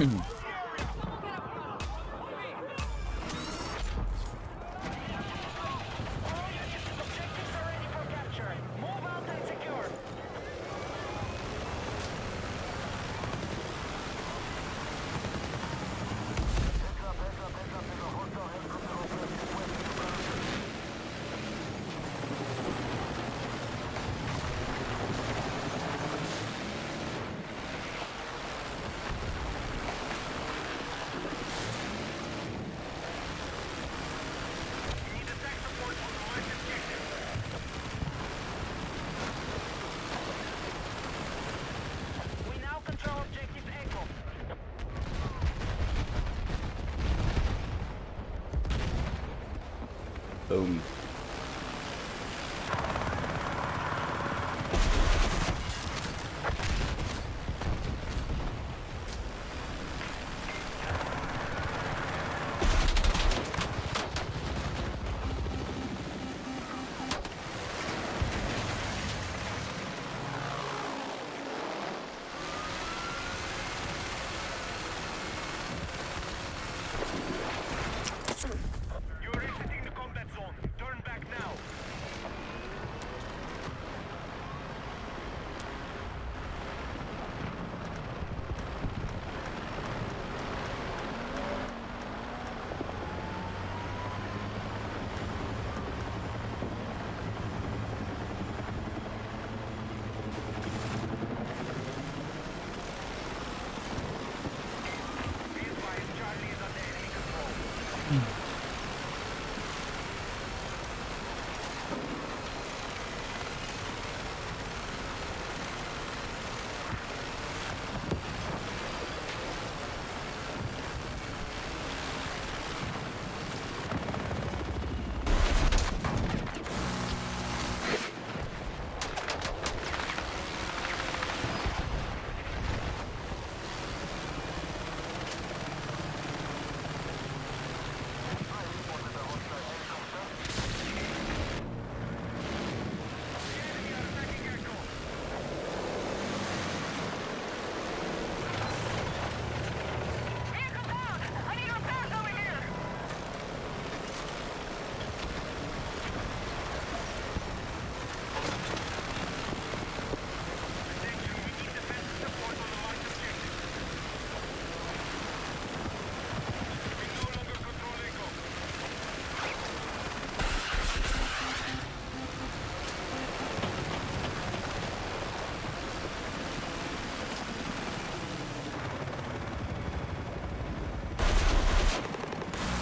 Boom.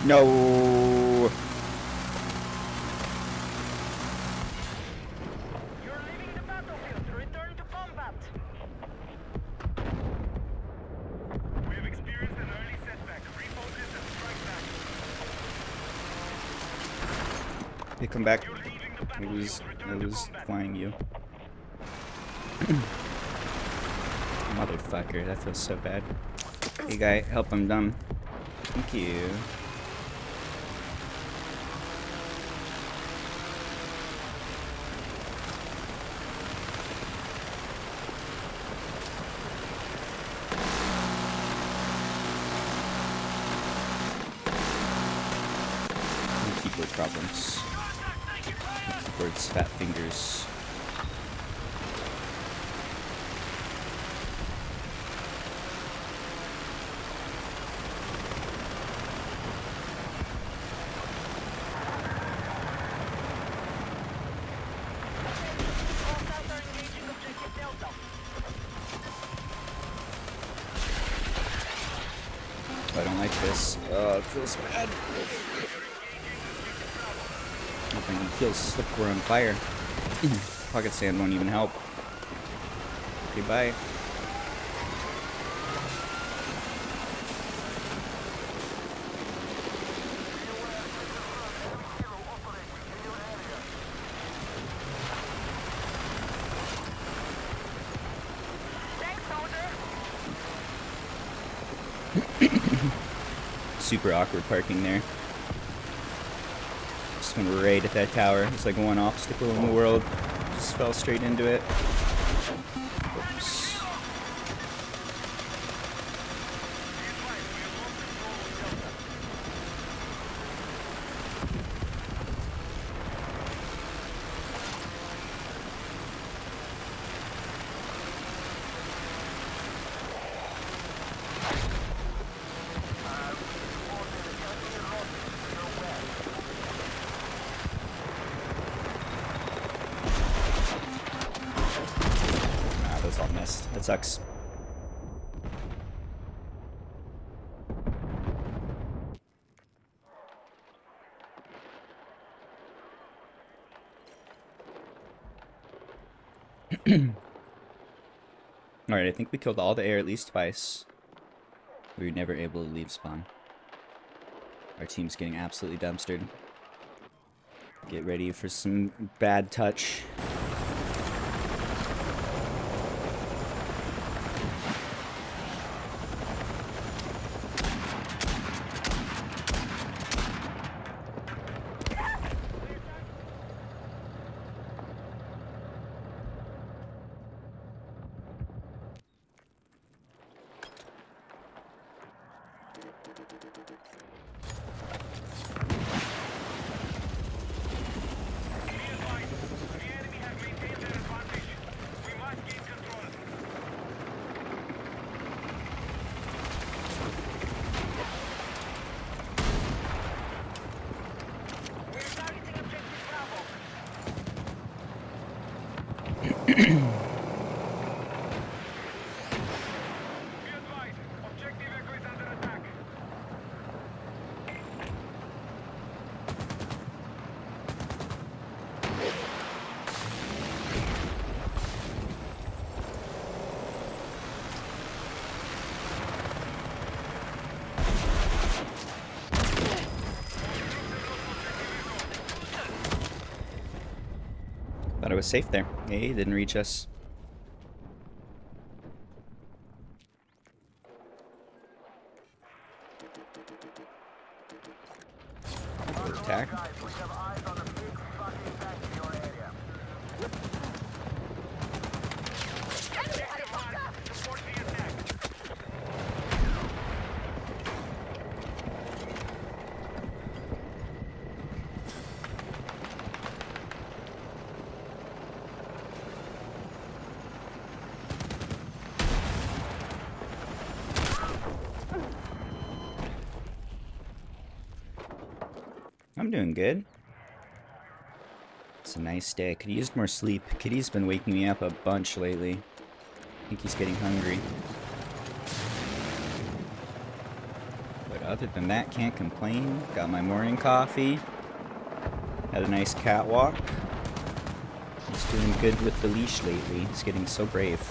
No. You're leaving the battlefield. Return to combat. We have experienced an early setback. Refocus and strike back. Hey, come back. I was flying you. Motherfucker, that feels so bad. Hey guy, help, I'm dumb. Thank you. Keyboard problems. Keyboard's fat fingers. I don't like this. Oh, it feels bad. Nothing feels like we're on fire. Pocket sand won't even help. Okay, bye. Super awkward parking there. Just went right at that tower. It's like one obstacle in the world. Just fell straight into it. Oops. Missed. That sucks. Alright, I think we killed all the air at least twice. We were never able to leave spawn. Our team's getting absolutely dumpstered. Get ready for some bad touch. Thought I was safe there. Hey, didn't reach us. Attack. I'm doing good. It's a nice day. Could have used more sleep. Kitty's been waking me up a bunch lately. I think he's getting hungry. But other than that, can't complain. Got my morning coffee. Had a nice catwalk. He's doing good with the leash lately. He's getting so brave.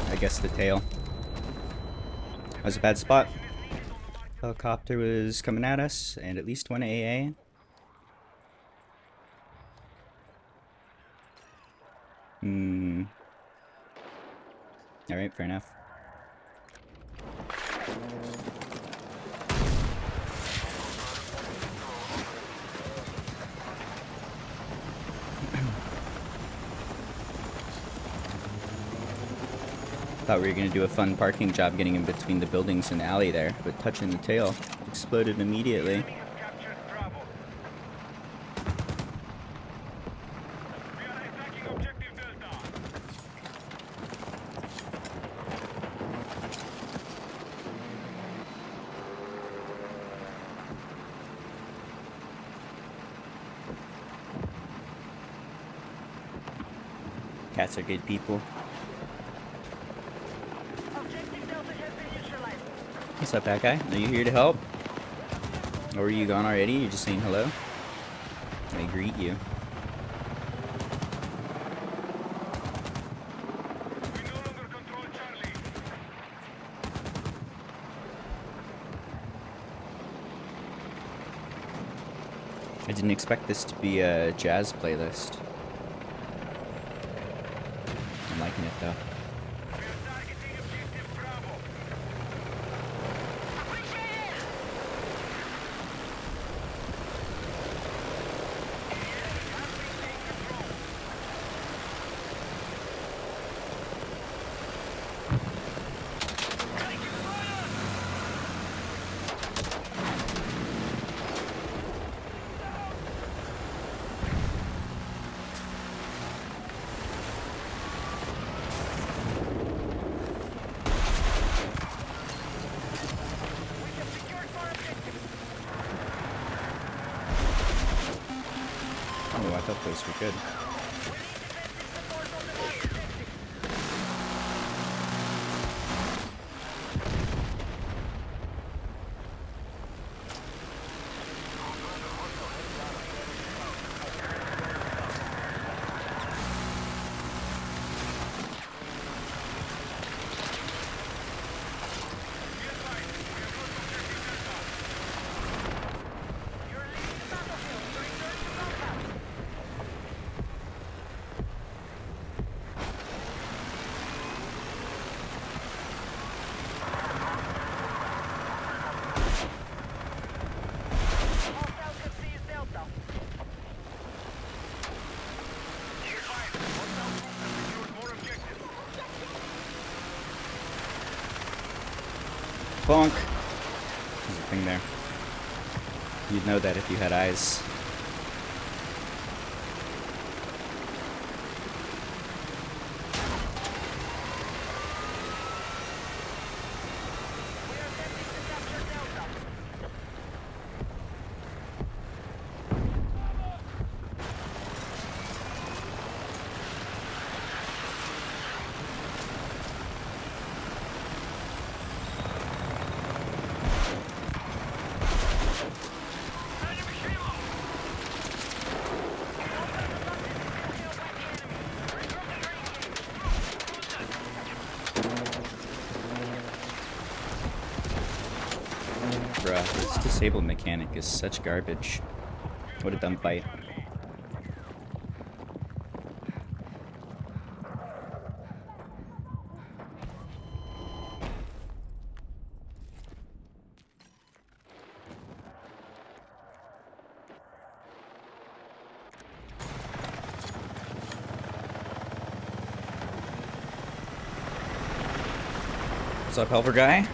I guess the tail. That was a bad spot. Helicopter was coming at us, and at least one AA. Alright, fair enough. Thought we were going to do a fun parking job getting in between the buildings and alley there, but touching the tail exploded immediately. Cats are good people. Objective Delta has been neutralized. What's up, bad guy? Are you here to help? Or are you gone already? You're just saying hello? I greet you. We no longer control Charlie. I didn't expect this to be a jazz playlist. I'm liking it though. We are targeting objective Bravo. Oh, I thought those were good. Bonk! There's a thing there. You'd know that if you had eyes. Bruh, this disabled mechanic is such garbage. What a dumb fight. What's up, helper guy?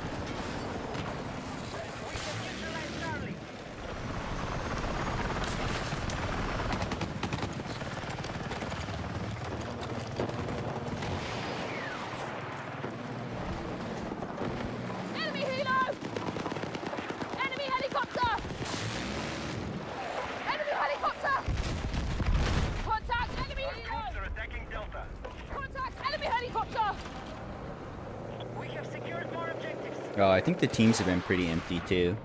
Enemy helo! Enemy helicopter! Enemy helicopter! Contact enemy Troops helo! are attacking Delta. Contact enemy helicopter! We have secured more objectives. Oh, I think the teams have been pretty empty too.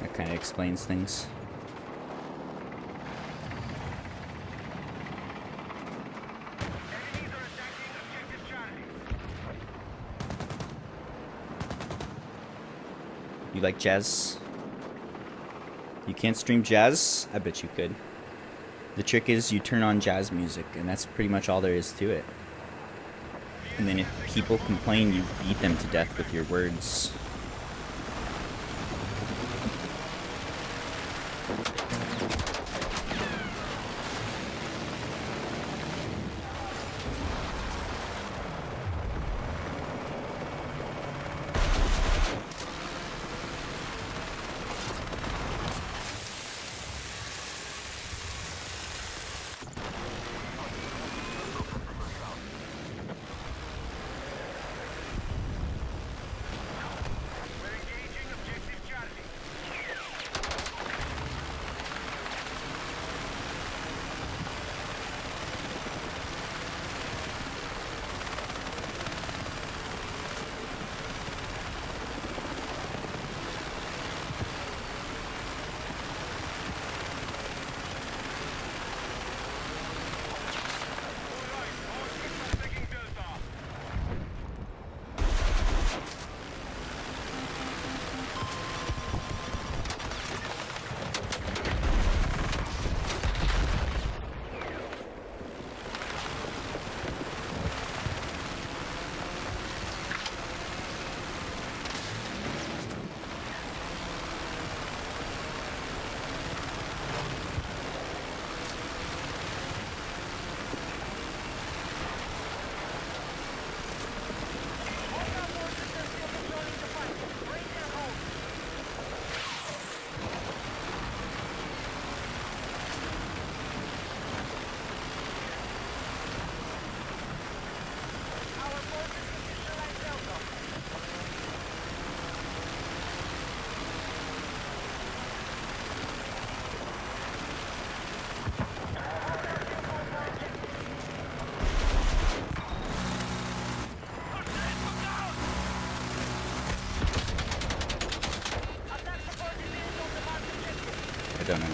That kind of explains things. Enemies are attacking objective Charlie. You like jazz? You can't stream jazz? I bet you could. The trick is you turn on jazz music, and that's pretty much all there is to it. And then if people complain, you beat them to death with your words.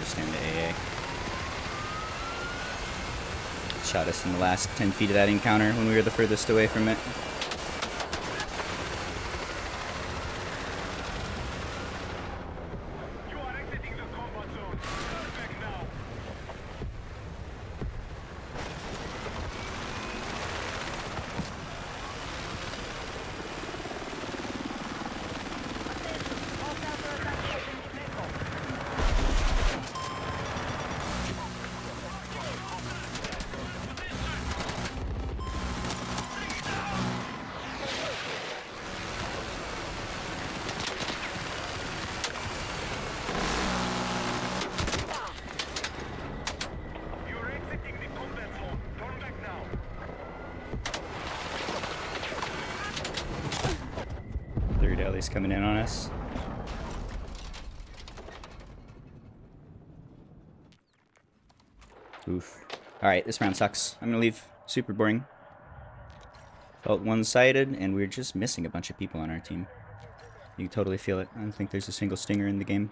understand the AA. Shot us in the last 10 feet of that encounter when we were the furthest away from it. You are exiting the combat zone. Turn back now. You are exiting the combat zone. Turn back now. Third alley's coming in on us. Oof. Alright, this round sucks. I'm gonna leave. Super boring. Felt one-sided, and we're just missing a bunch of people on our team. You can totally feel it. I don't think there's a single stinger in the game.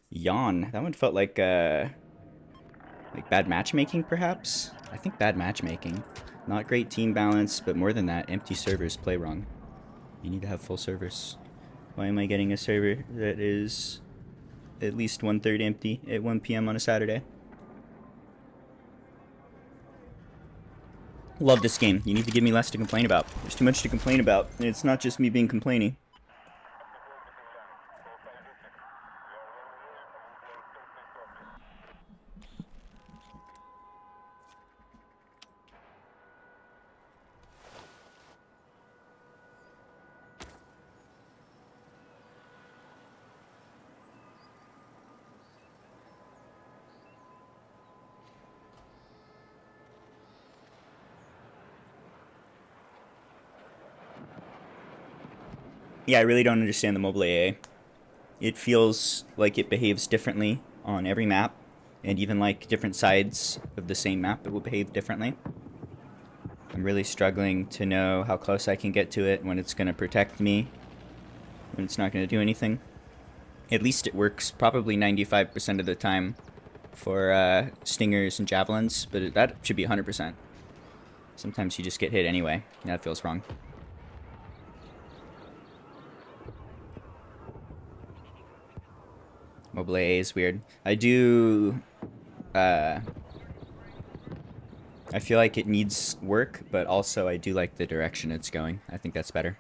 Yawn. That one felt like bad matchmaking, perhaps? I think bad matchmaking. Not great team balance, but more than that, empty servers play wrong. You need to have full servers. Why am I getting a server that is at least 1/3 empty at 1 p.m. on a Saturday? Love this game. You need to give me less to complain about. There's too much to complain about, and it's not just me being complaining. Yeah, I really don't understand the mobile AA. It feels like it behaves differently on every map, and even like different sides of the same map, it will behave differently. I'm really struggling to know how close I can get to it, when it's going to protect me, when it's not going to do anything. At least it works probably 95% of the time for stingers and javelins, but that should be 100%. Sometimes you just get hit anyway, and that feels wrong. Mobile AA is weird. I feel like it needs work, but also I do like the direction it's going. I think that's better.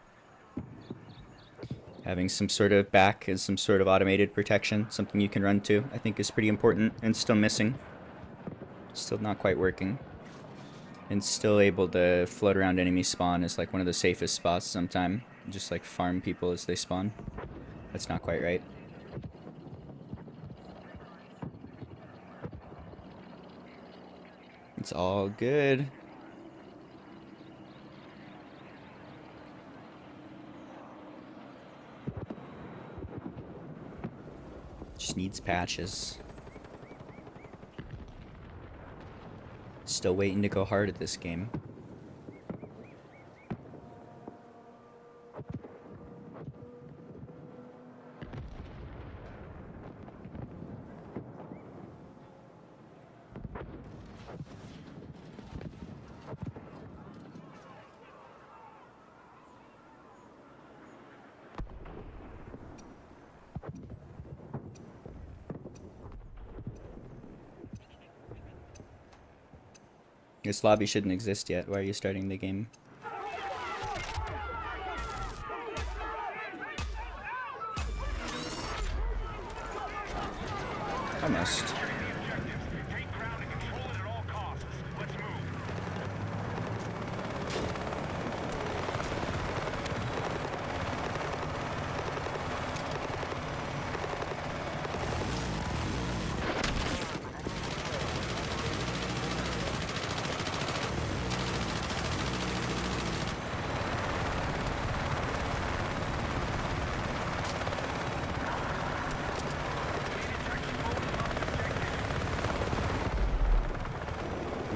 Having some sort of back and some sort of automated protection, something you can run to, I think is pretty important, and still missing. Still not quite working. And still able to float around enemy spawn is like one of the safest spots sometime. Just like farm people as they spawn. That's not quite right. It's all good. Just needs patches. Still waiting to go hard at this game. This lobby shouldn't exist yet. Why are you starting the game? Almost. Take ground and control it at all costs. Let's move.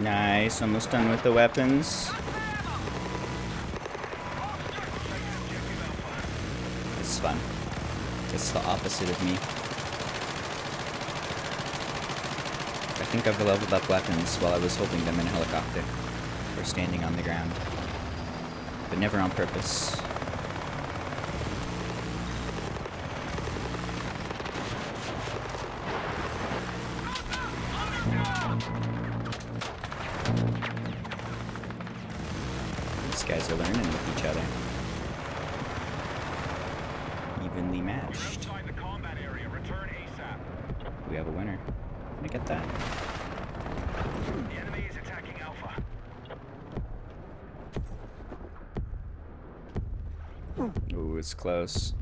Nice, almost done with the weapons. This is fun. It's the opposite of me. think I've leveled up weapons while I was holding them in a helicopter or standing on the ground, but never on purpose. These guys are learning with each other. Evenly matched. Outside the combat area. Return ASAP. We have a winner. Let me get that. The enemy is attacking Alpha. Ooh, it's close.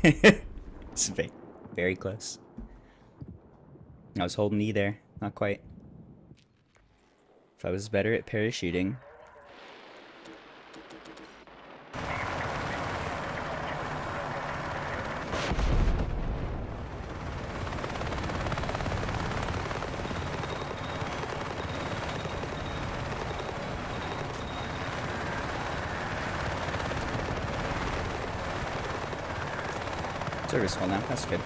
It's very close. I was holding E there. Not quite. If I was better at parachuting. Serviceful now, that's good.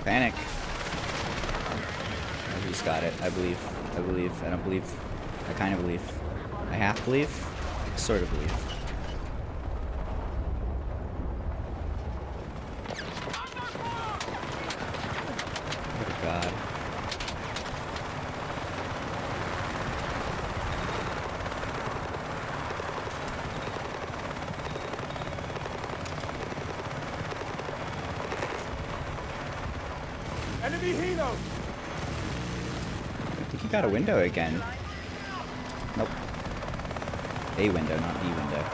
Panic. I just got it. I believe. I believe. I don't believe. I kind of believe. I half believe. Sort of believe. Oh God. Enemy helo. I think you got a window again. Nope. A window, not the window.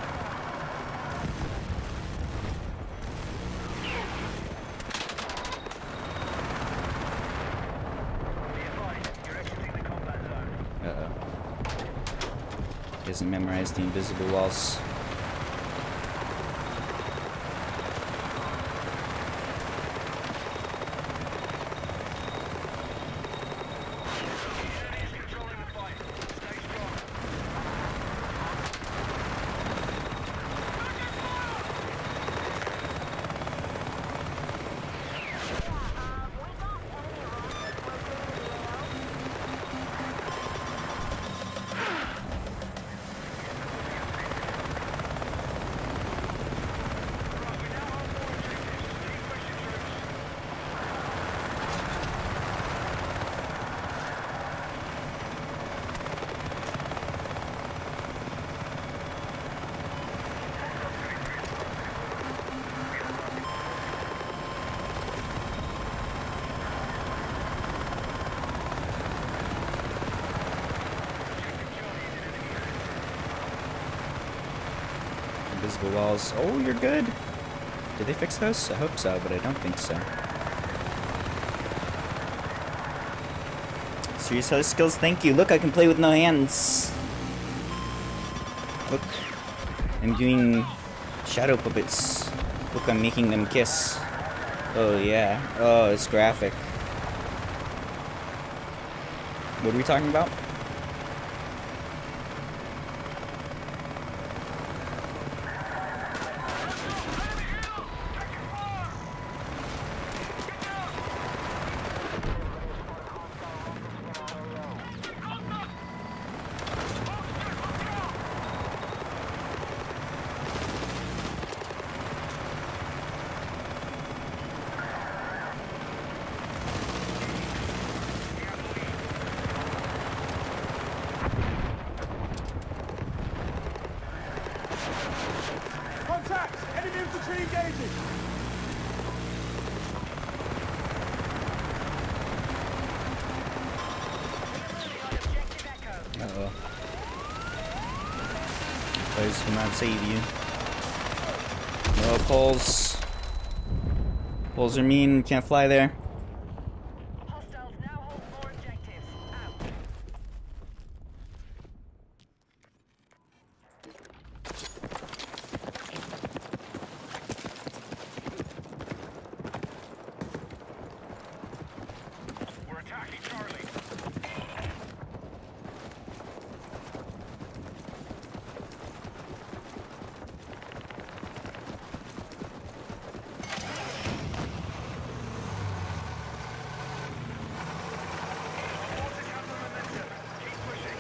You're exiting the combat zone. Uh-oh. He hasn't memorized the invisible walls. Controlling the fight. Stay strong. Invisible walls. Oh, you're good. Did they fix those? I hope so, but I don't think so. Serious health skills, thank you. Look, I can play with no hands. Look, I'm doing shadow puppets. Look, I'm making them kiss. Oh yeah. Oh, it's graphic. What are we talking about? Contact! Enemy infantry engaging! Uh-oh. Those will not save you. No, poles. Poles are mean, can't fly there. Hostiles now hold more objectives. Out. We're attacking Charlie. Forces have the momentum. Keep pushing.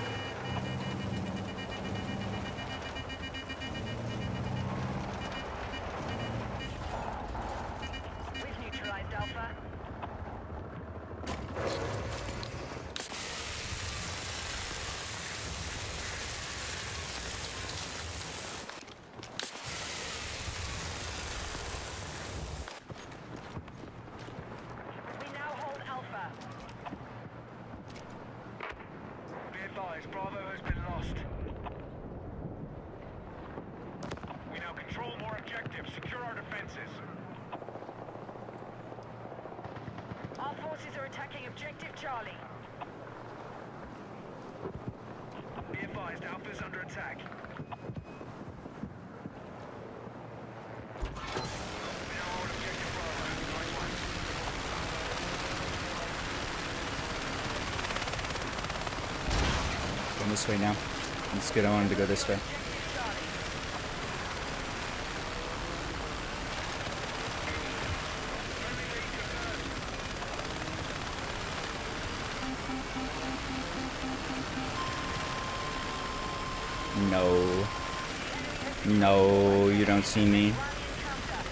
We've neutralized Alpha. We now hold Alpha. Be advised, Bravo has been lost. We now control more objectives. Secure our defenses. Our forces are attacking Objective Charlie. Be advised, Alpha's under attack. We now hold objective Bravo. Nice one. Going this way now. It's good, I wanted to go this way. Objective Charlie. No. No, you don't see me. Rally encounter.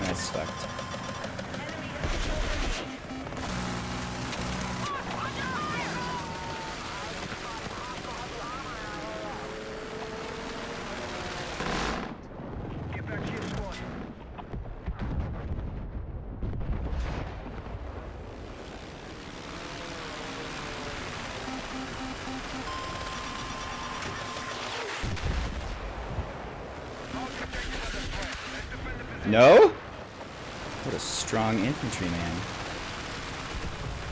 That's fucked. Enemy has secured the lead. Get back to your squad. No? What a strong infantryman. We now hold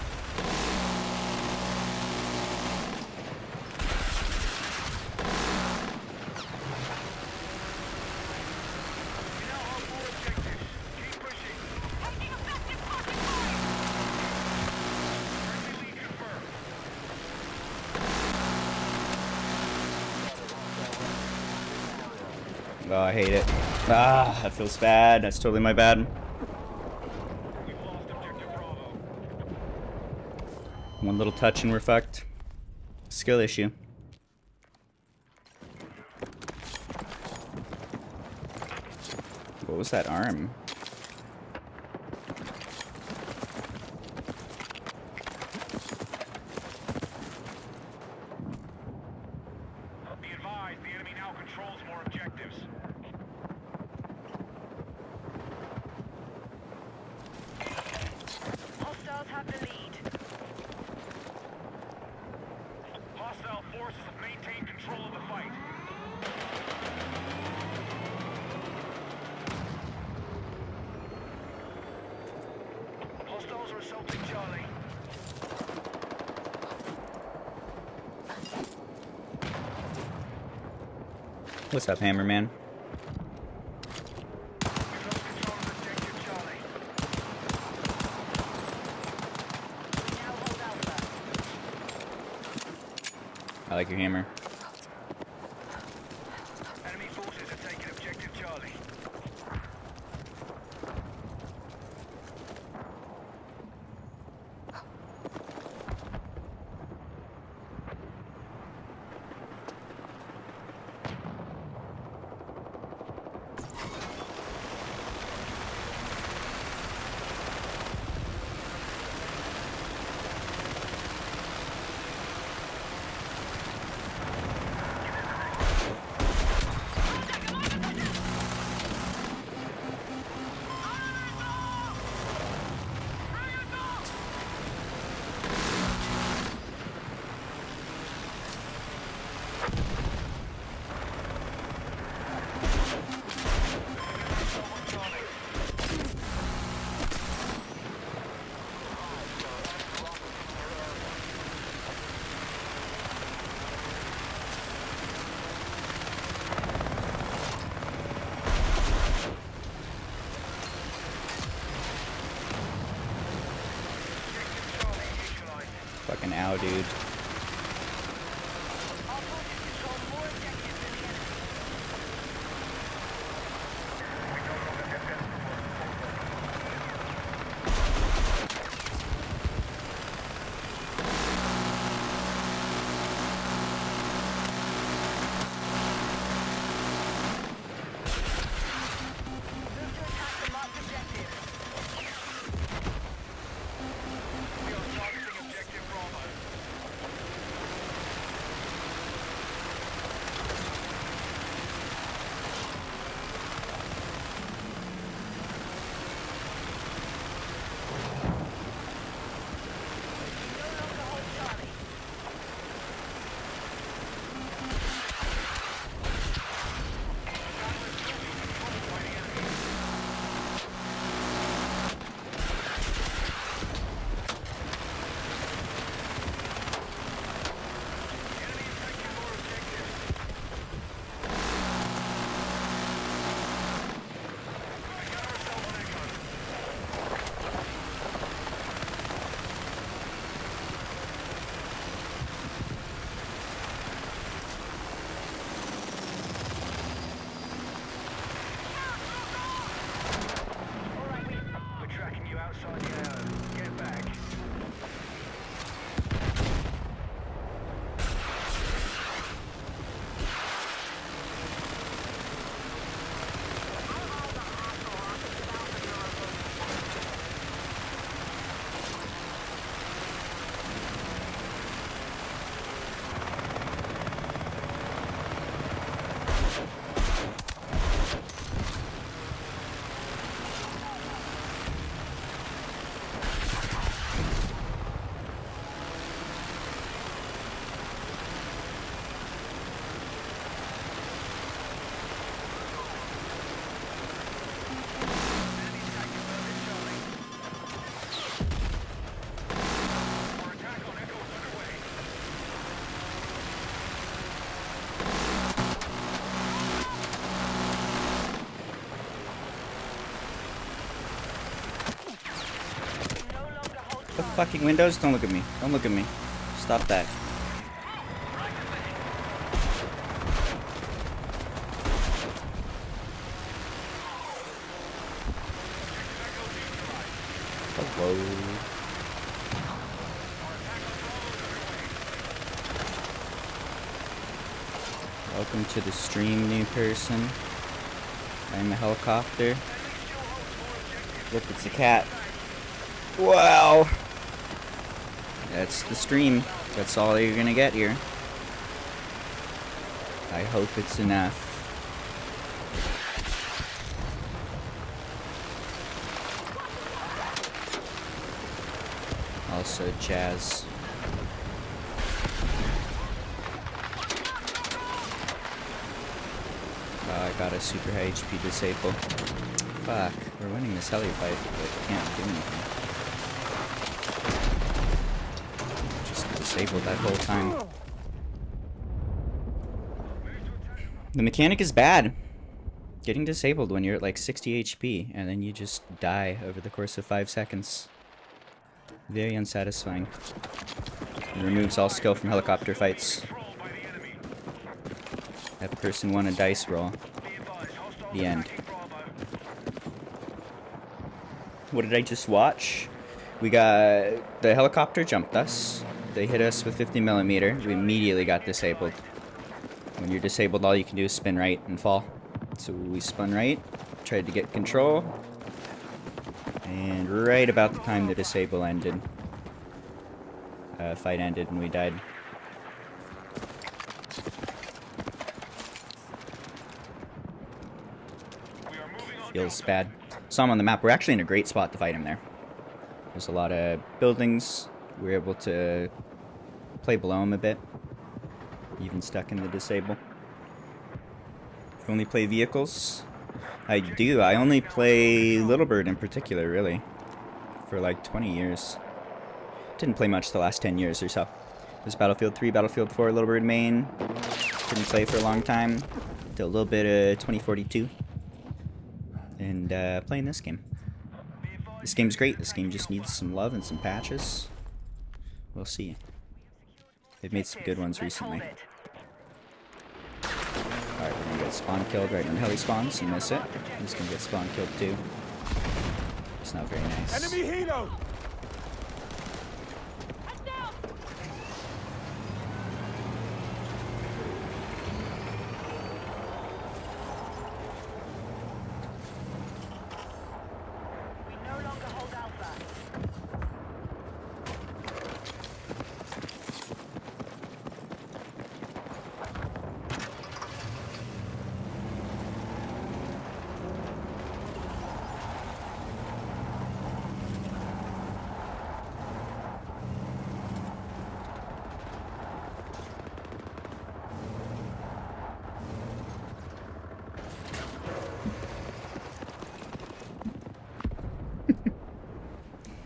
more objectives. Keep pushing. Taking effective fucking fire! Friendly lead confirmed. Oh, I hate it. Ah, that feels bad. That's totally my bad. We've lost objective Bravo. One little touch and we're fucked. Skill issue. What was that arm? Be advised, the enemy now controls more objectives. Hostiles have the lead. Hostile forces have maintained control of the fight. Hostiles are assaulting Charlie. What's up, Hammerman? We've lost control of objective Charlie. We now hold Alpha. I like your hammer. Enemy forces have taken objective Charlie. Fucking ow, dude. All forces control more objectives than the enemy. Move to attack the marked objective. We are targeting objective Bravo. No longer hold Charlie. We're tracking you outside the AO. Get back. Our attack on Echo is underway. No longer hold The fucking windows? Don't look at me. Don't look at me. Stop that. Hello. Welcome to the stream, new person. I'm a helicopter. Look, it's a cat. Wow. That's the stream. That's all you're gonna get here. I hope it's enough. Also, Jazz. I got a super high HP disable. Fuck, we're winning this heli fight, but can't do anything. Just disabled that whole time. The mechanic is bad. Getting disabled when you're at like 60 HP, and then you just die over the course of 5 seconds. Very unsatisfying. It removes all skill from helicopter fights. That person won a dice roll. The end. What did I just watch? We got... the helicopter jumped us. They hit us with 50mm. We immediately got disabled. When you're disabled, all you can do is spin right and fall. So we spun right, tried to get control, and right about the time the disable ended, fight ended and we died. Feels bad. Saw him on the map. We're actually in a great spot to fight him there. There's a lot of buildings. We're able to play below him a bit. Even stuck in the disable. Only play vehicles? I do. I only play littlebird in particular, really. For like 20 years. Didn't play much the last 10 years or so. There's Battlefield 3, Battlefield 4, littlebird main. Didn't play for a long time. Did a little bit of 2042. And playing this game. This game's great. This game just needs some love and some patches. We'll see. They've made some good ones Let's hold recently. it. Alright, we're gonna get spawn killed right when heli spawns. You miss it. He's gonna get spawn killed too. It's not very nice. Enemy helo! Head down! We no longer hold Alpha.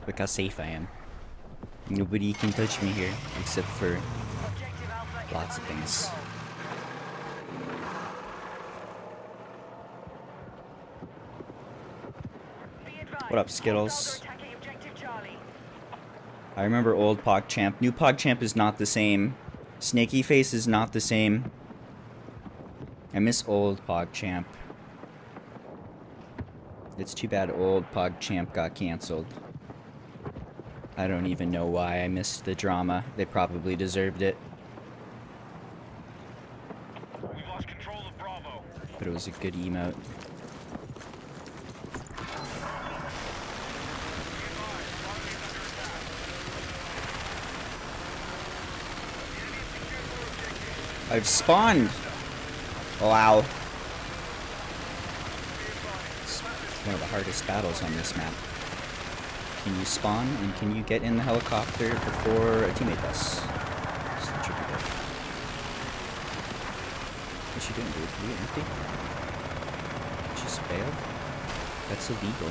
Look how safe I am. Nobody can touch me here, except for Objective Alpha is lots of under things. control. Be advised, What up, hostiles Skittles? are attacking Objective Charlie. I remember old PogChamp. New PogChamp is not the same. Snaky Face is not the same. I miss old PogChamp. It's too bad old PogChamp got cancelled. I don't even know why. I missed the drama. They probably deserved it. We've lost control of Bravo. But it was a good emote. I've spawned! Wow. It's one of the hardest battles on this map. Can you spawn and can you get in the helicopter before a teammate does? That's the tricky bit. What you doing, dude? Are you empty? Just bail? That's illegal.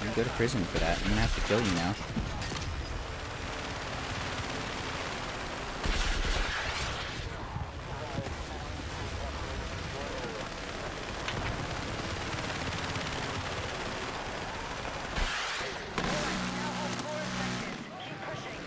You go to prison for that. I'm gonna have to kill you now. Keep pushing.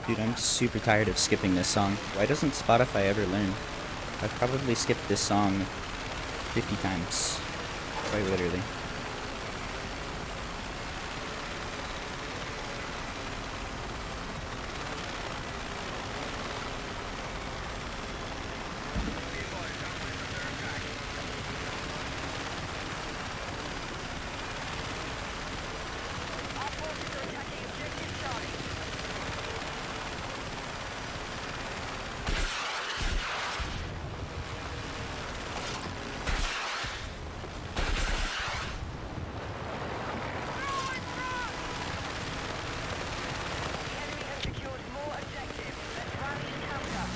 Dude, I'm super tired of skipping this song. Why doesn't Spotify ever learn? I've probably skipped this song 50 times. Quite literally. Our forces are attacking Objective Charlie. The enemy has secured more objectives. Let's rally and counter.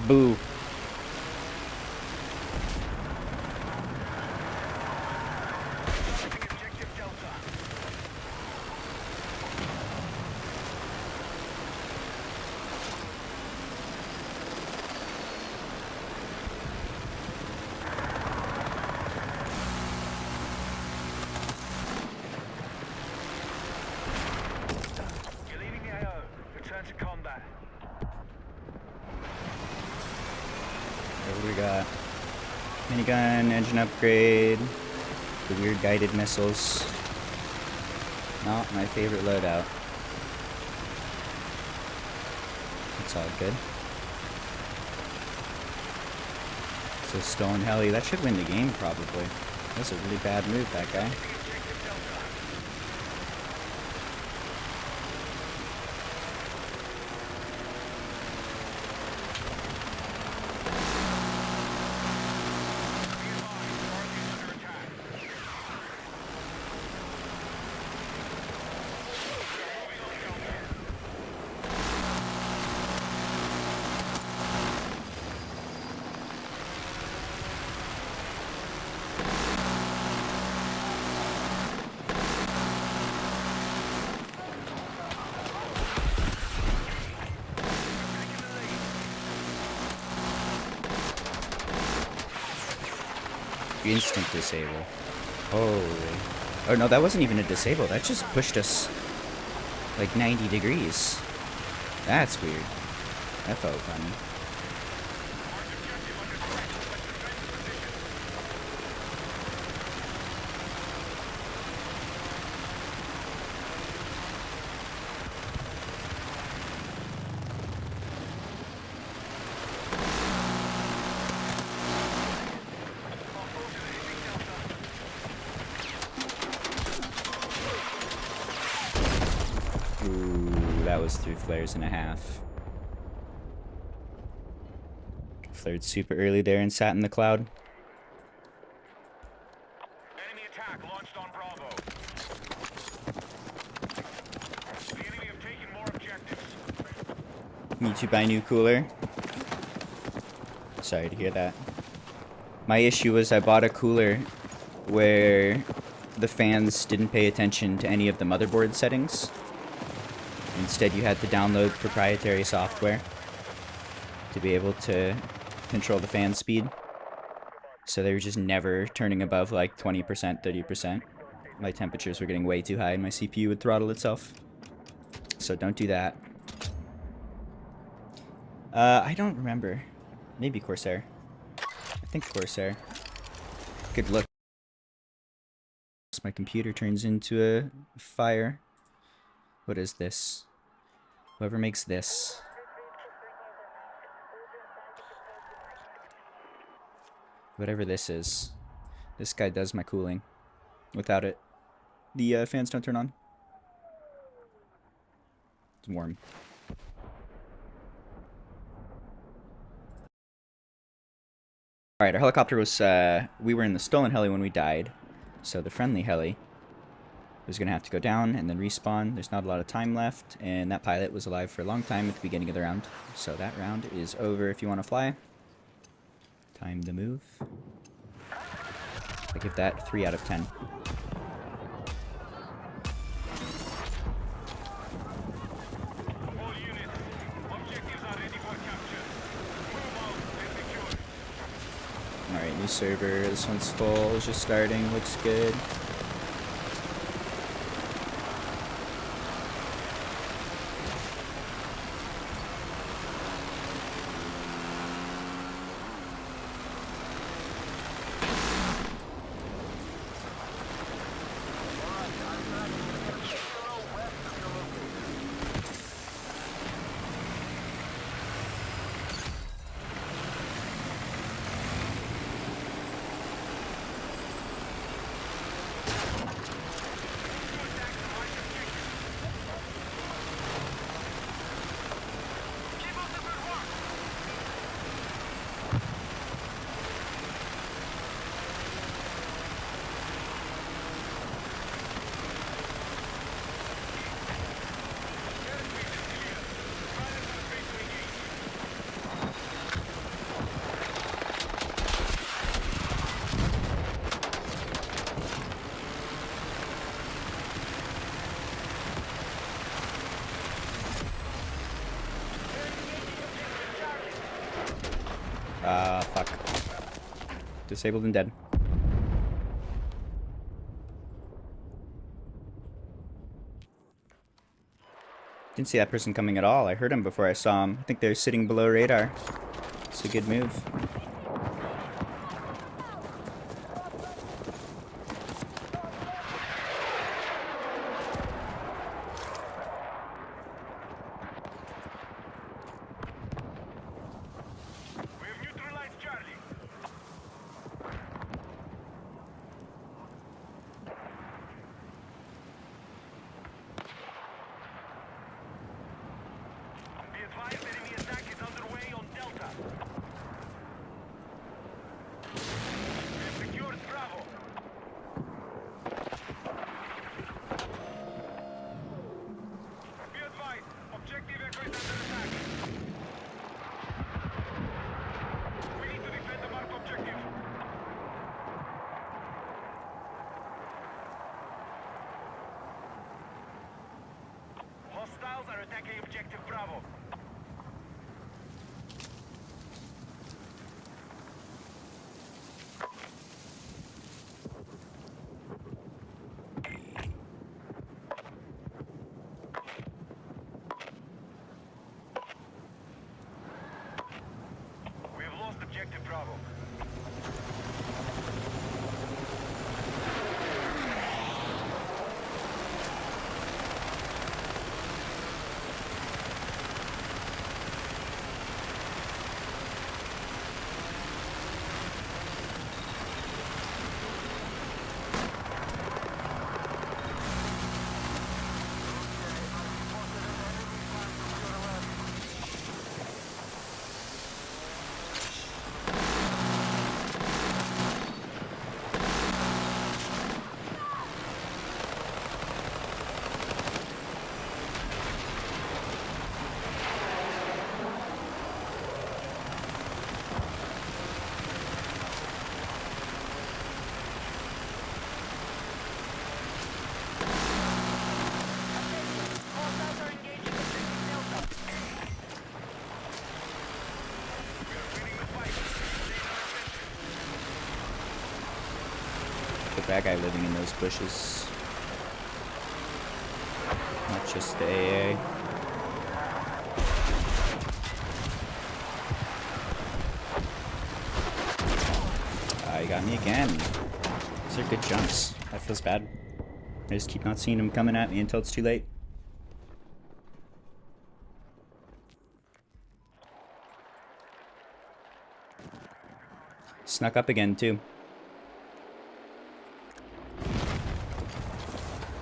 Boo. Targeting Objective Delta. You're leaving the AO. Return to combat. What do we got? Minigun, engine upgrade, the weird guided missiles. Not my favorite loadout. It's all good. So stolen heli, that should win the game probably. That's a really bad move, that guy. Objective Delta. Instant disable. Holy. Oh no, that wasn't even a disable. That just pushed us like 90 degrees. That's weird. That felt funny. Ooh, that was 3 flares and a half. Flared super early there and sat in the cloud. Enemy attack launched on Bravo. The enemy have taken more objectives. Need to buy new cooler. Sorry to hear that. My issue was I bought a cooler where the fans didn't pay attention to any of the motherboard settings. Instead, you had to download proprietary software to be able to control the fan speed. So they were just never turning above like 20%, 30%. My temperatures were getting way too high and my CPU would throttle itself. So don't do that. I don't remember. Maybe Corsair. I think Corsair. Good look. My computer turns into a fire. What is this? Whoever makes this. Whatever this is. This guy does my cooling. Without it, the fans don't turn on. It's warm. Alright, our helicopter was, we were in the stolen heli when we died. So the friendly heli was going to have to go down and then respawn. There's not a lot of time left, and that pilot was alive for a long time at the beginning of the round. So that round is over if you want to fly. Time to move. I give that 3 out of 10. All units, objectives are ready for capture. Move out and secure. Alright, new server. This one's full. It's just starting. Looks good. Keep up the good work. Fuck. Disabled and dead. Didn't see that person coming at all. I heard him before I saw him. I think they're sitting below radar. It's a good move. We have neutralized Charlie. Be advised, enemy attack is underway on Delta. We have secured Bravo. Be advised, objective Echo is under attack. We need to defend the marked objective. Hostiles are attacking objective Bravo. That guy living in those bushes. Not just the AA. He got me again. These are good jumps. That feels bad. I just keep not seeing him coming at me until it's too late. Snuck up again, too.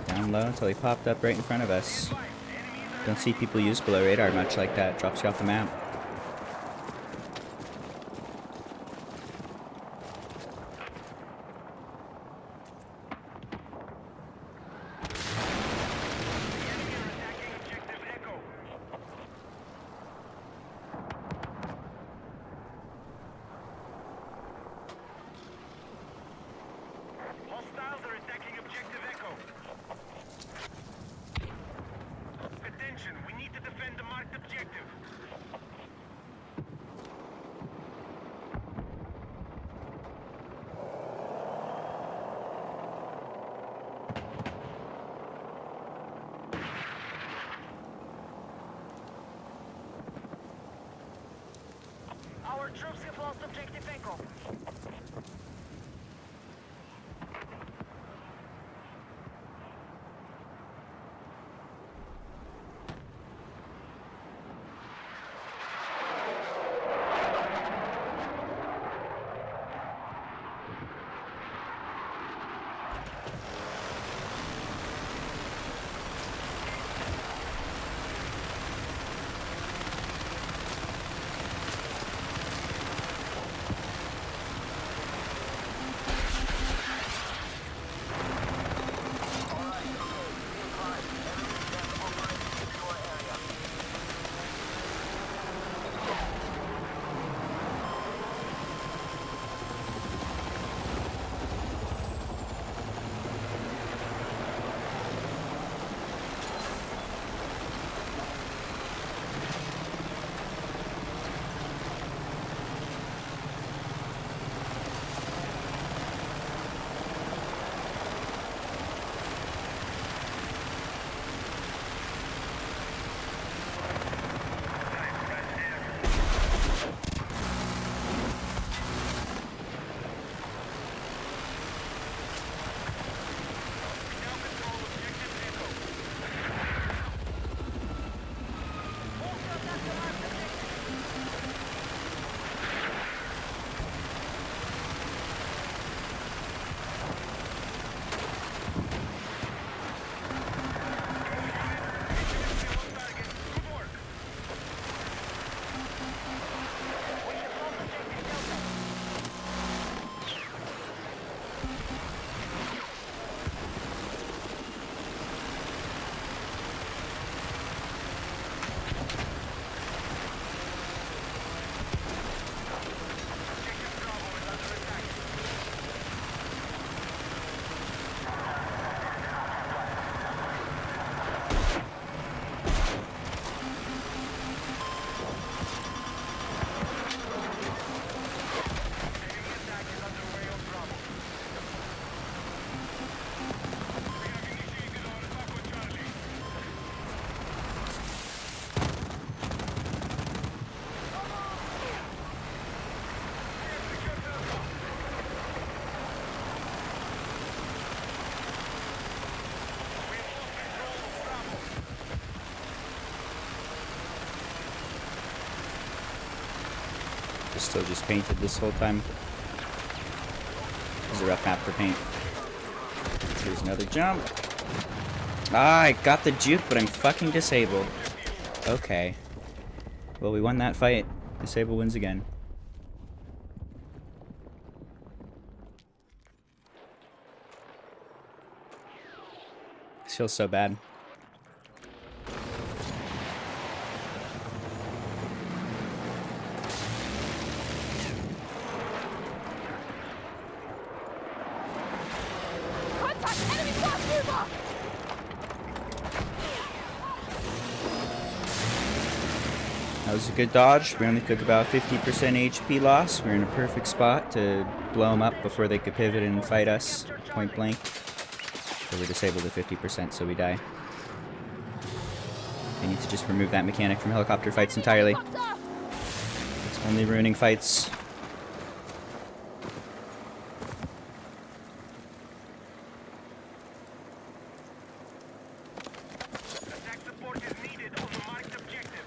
Down low until he popped up right in front of us. Don't see people use below radar much like that. Drops you off the map. Hostiles are attacking objective Echo. Attention, we need to defend the marked objective. Our troops have lost objective Echo. Still just painted this whole time. This is a rough map for paint. Here's another jump. Ah, I got the juke, but I'm fucking disabled. Okay. Well, we won that fight. Disable wins again. This feels so bad. Contact! Enemy fast mover! That was a good dodge. We only took about 50% HP loss. We're in a perfect spot to blow them up before they could pivot and fight us point blank. So we're disabled at 50%, so we die. I need to just remove that mechanic from helicopter fights entirely. Fucked up. It's only ruining fights. Attack support is needed on the marked objective.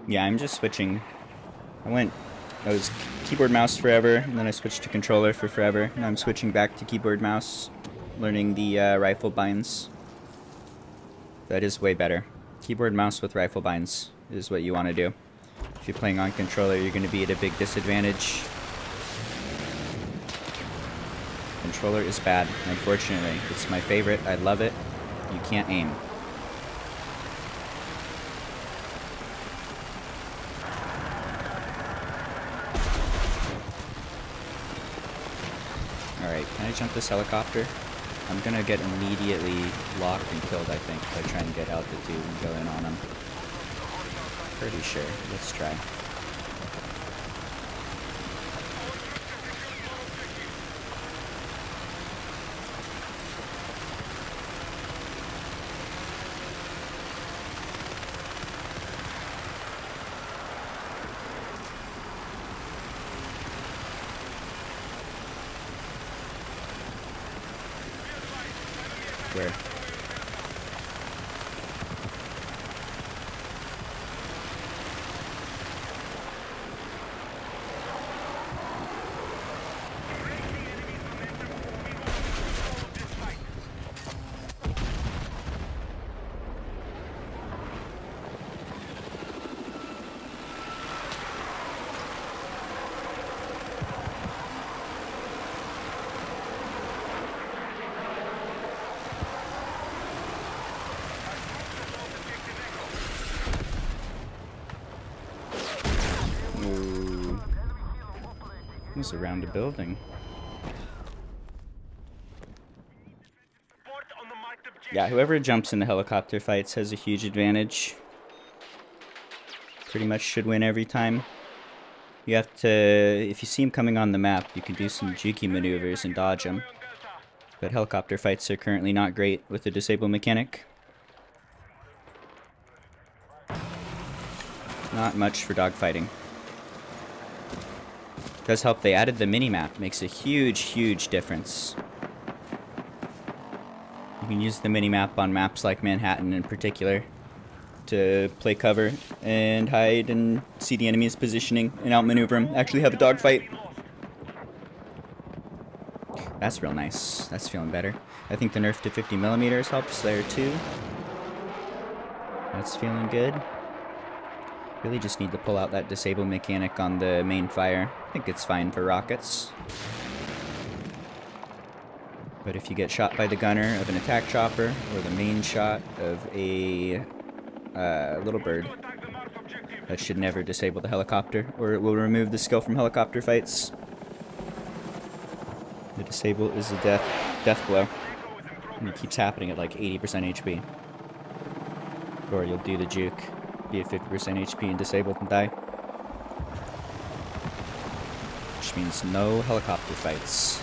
Yeah, I'm just switching. I was keyboard mouse forever, and then I switched to controller for forever. Now I'm switching back to keyboard mouse, learning the rifle binds. That is way better. Keyboard mouse with rifle binds is what you want to do. If you're playing on controller, you're going to be at a big disadvantage. Controller is bad, unfortunately. It's my favorite. I love it. You can't aim. Alright, can I jump this helicopter? I'm gonna get immediately locked and killed, I think, if I try and get altitude and go in on him. Pretty sure. Let's try. Where? Ooh. It's around a building. Support on the marked objective. Yeah, whoever jumps into helicopter fights has a huge advantage. Pretty much should win every time. You have to, if you see him coming on the map, you can do some jukey maneuvers and dodge him. But helicopter fights are currently not great with the disable mechanic. Not much for dogfighting. Does help they added the mini-map, makes a huge difference. You can use the mini-map on maps like Manhattan in particular to play cover and hide and see the enemy's positioning and outmaneuver them. Actually have a dogfight. That's real nice. That's feeling better. I think the nerf to 50mm helps there too. That's feeling good. Really just need to pull out that disable mechanic on the main fire. I think it's fine for rockets. But if you get shot by the gunner of an attack chopper or the main shot of a little bird, that should never disable the helicopter, or it will remove the skill from helicopter fights. The disable is a death blow, and it keeps happening at like 80% HP. Or you'll do the juke, be at 50% HP and disabled and die. Which means no helicopter fights.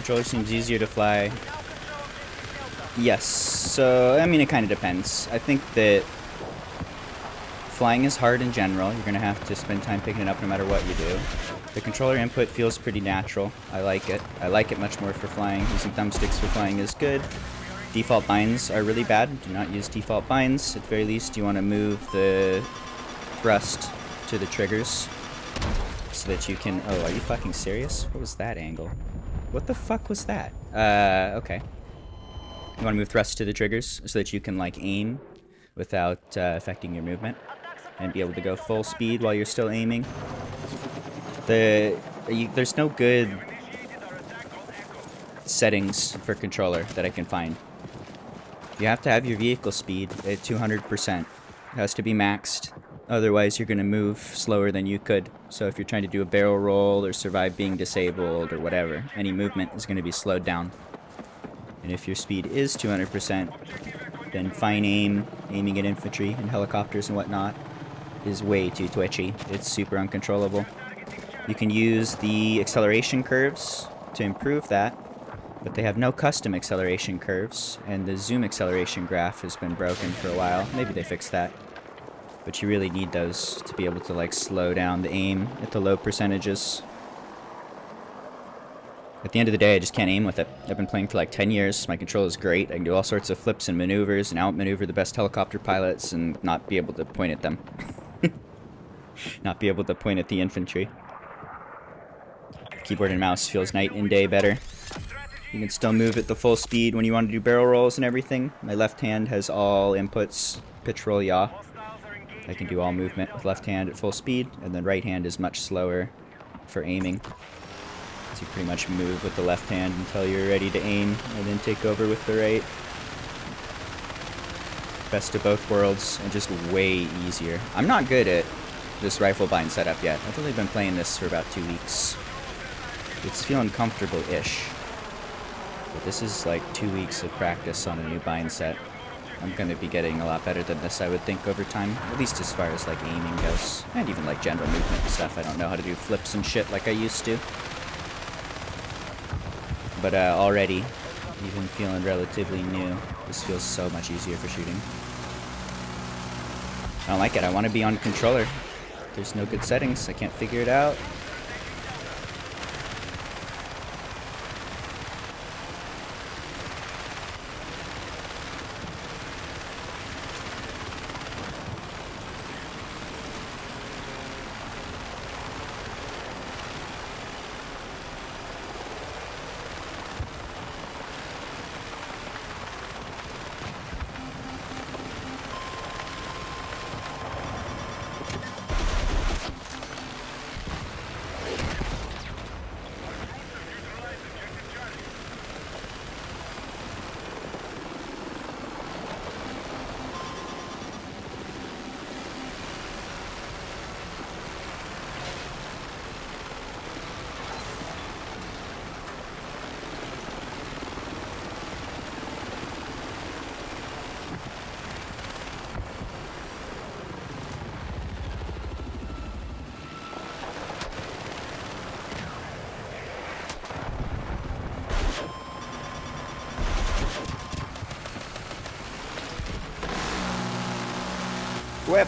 Controller seems easier to fly. Yes, so, I mean, it kind of depends. I think that flying is hard in general. You're going to have to spend time picking it up no matter what you do. The controller input feels pretty natural. I like it. I like it much more for flying. Using thumbsticks for flying is good. Default binds are really bad. Do not use default binds. At the very least, you want to move the thrust to the triggers so that you can... Oh, are you fucking serious? What was that angle? What the fuck was that? Okay. You want to move thrust to the triggers so that you can, like, aim without affecting your movement and be able to go full speed while you're still aiming. There's no good settings for controller that I can find. You have to have your vehicle speed at 200%. It has to be maxed. Otherwise, you're going to move slower than you could. So if you're trying to do a barrel roll or survive being disabled or whatever, any movement is going to be slowed down. And if your speed is 200%, then fine aiming at infantry and helicopters and whatnot, is way too twitchy. It's super uncontrollable. You can use the acceleration curves to improve that, but they have no custom acceleration curves, and the zoom acceleration graph has been broken for a while. Maybe they fixed that. But you really need those to be able to, like, slow down the aim at the low percentages. At the end of the day, I just can't aim with it. I've been playing for like 10 years. My control is great. I can do all sorts of flips and maneuvers and outmaneuver the best helicopter pilots and not be able to point at them. Not be able to point at the infantry. Keyboard and mouse feels night and day better. You can still move at the full speed when you want to do barrel rolls and everything. My left hand has all inputs. Pitch, roll, yaw. I can do all movement with left hand at full speed, and then right hand is much slower for aiming. So you pretty much move with the left hand until you're ready to aim, and then take over with the right. Best of both worlds, and just way easier. I'm not good at this rifle bind setup yet. I've only been playing this for about 2 weeks. It's feeling comfortable-ish. But this is like 2 weeks of practice on a new bind set. I'm going to be getting a lot better than this, I would think, over time. At least as far as like aiming goes. And even like general movement and stuff. I don't know how to do flips and shit like I used to. But already, even feeling relatively new, this feels so much easier for shooting. I don't like it. I want to be on controller. There's no good settings. I can't figure it out. Whip!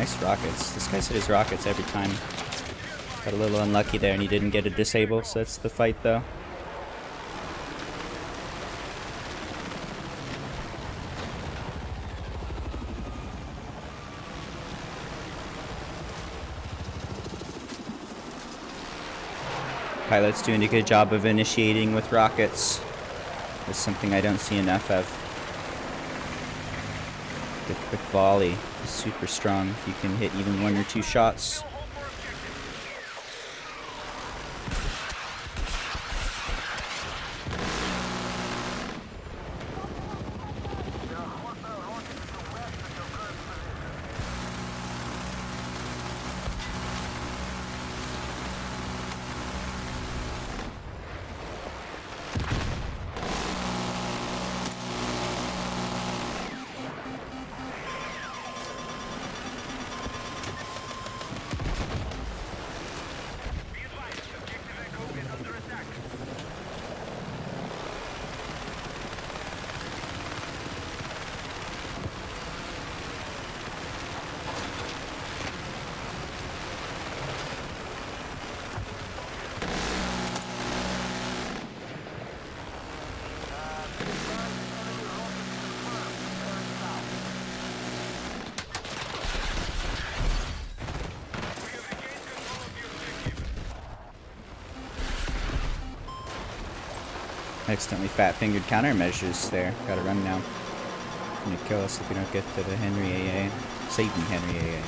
Nice rockets. This guy's hit his rockets every time. Got a little unlucky there and he didn't get a disable, so that's the fight though. Pilot's doing a good job of initiating with rockets. That's something I don't see enough of. The quick volley is super strong if you can hit even 1 or 2 shots. Be advised, objective Echo is under attack. We have regained control of the objective. Accidentally fat-fingered countermeasures there. Gotta run now. Gonna kill us if we don't get to the Henry AA. Satan Henry AA.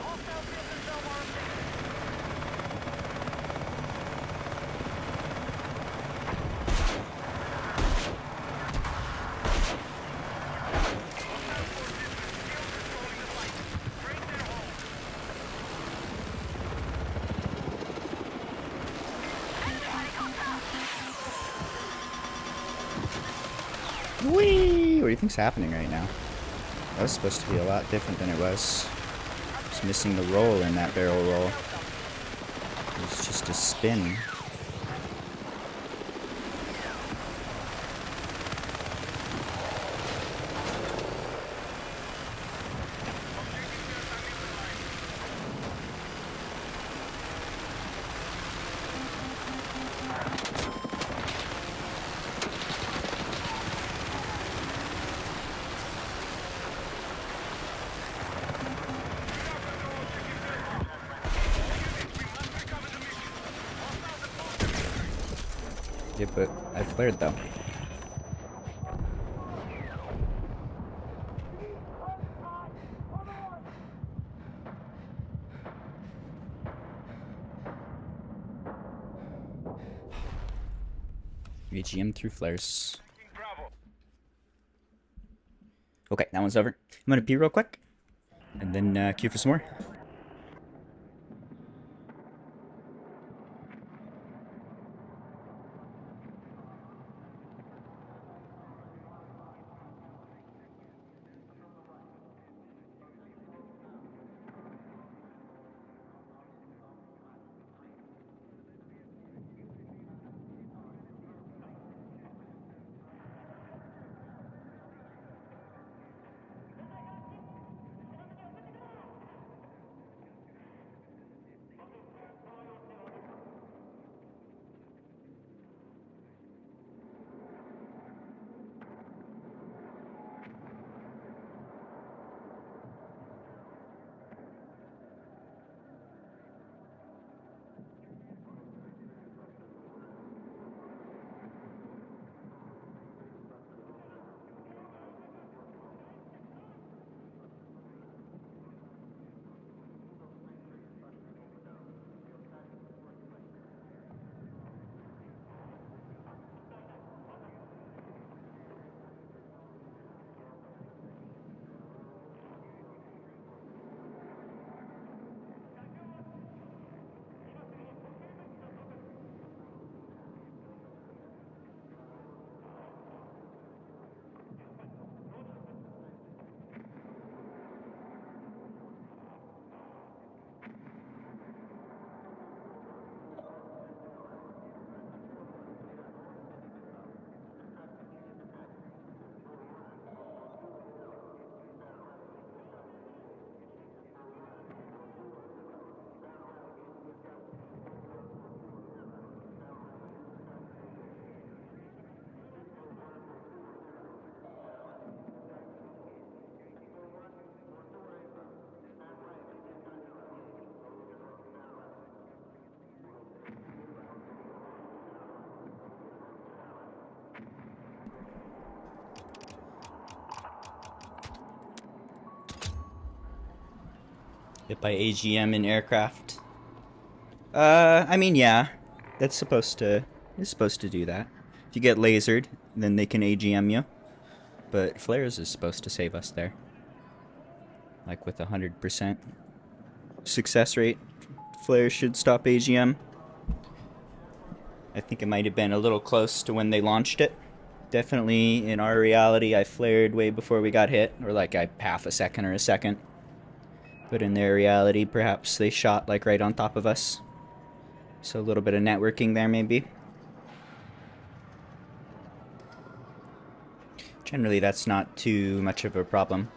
Hostile field themselves on objective. Hostile forces are still controlling the fight. Bring them home. Whee! What do you think's happening right now? That was supposed to be a lot different than it was. Just missing the roll in that barrel roll. It was just a spin. Yeah, but I flared though. VGM through flares. Bravo. Okay, that one's over. I'm gonna pee real quick, and then queue for some more. Hit by AGM in aircraft. I mean, yeah, that's supposed to do that. If you get lasered, then they can AGM you. But flares is supposed to save us there. Like with 100% success rate, flares should stop AGM. I think it might have been a little close to when they launched it. Definitely in our reality, I flared way before we got hit, or like half a second or a second. But in their reality, perhaps they shot like right on top of us. So a little bit of networking there, maybe. Generally, that's not too much of a problem.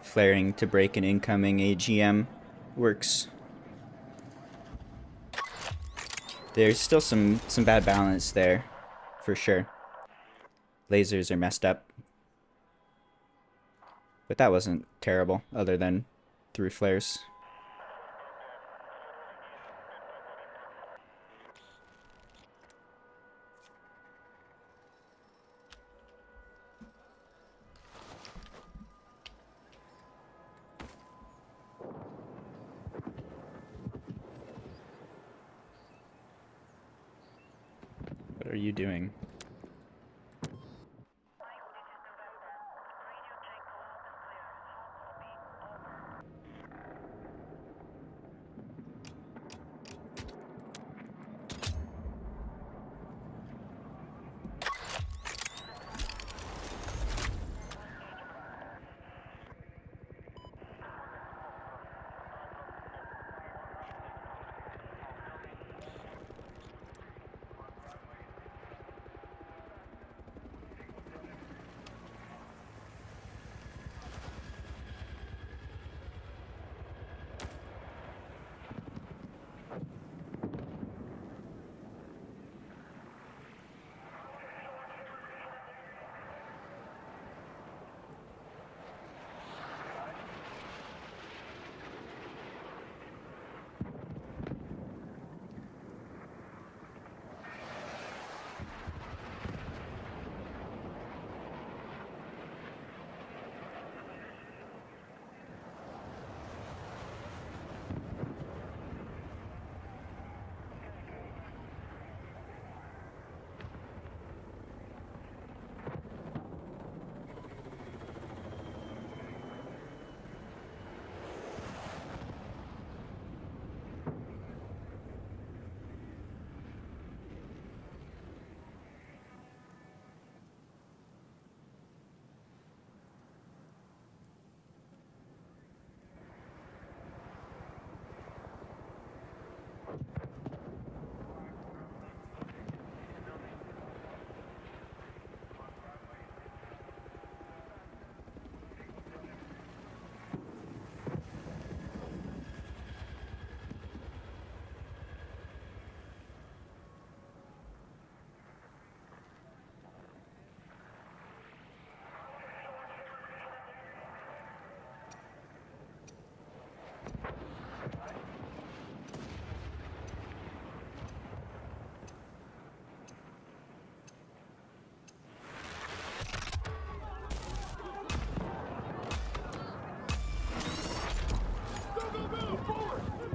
Flaring to break an incoming AGM works. There's still some bad balance there, for sure. Lasers are messed up. But that wasn't terrible, other than through flares. What are you doing?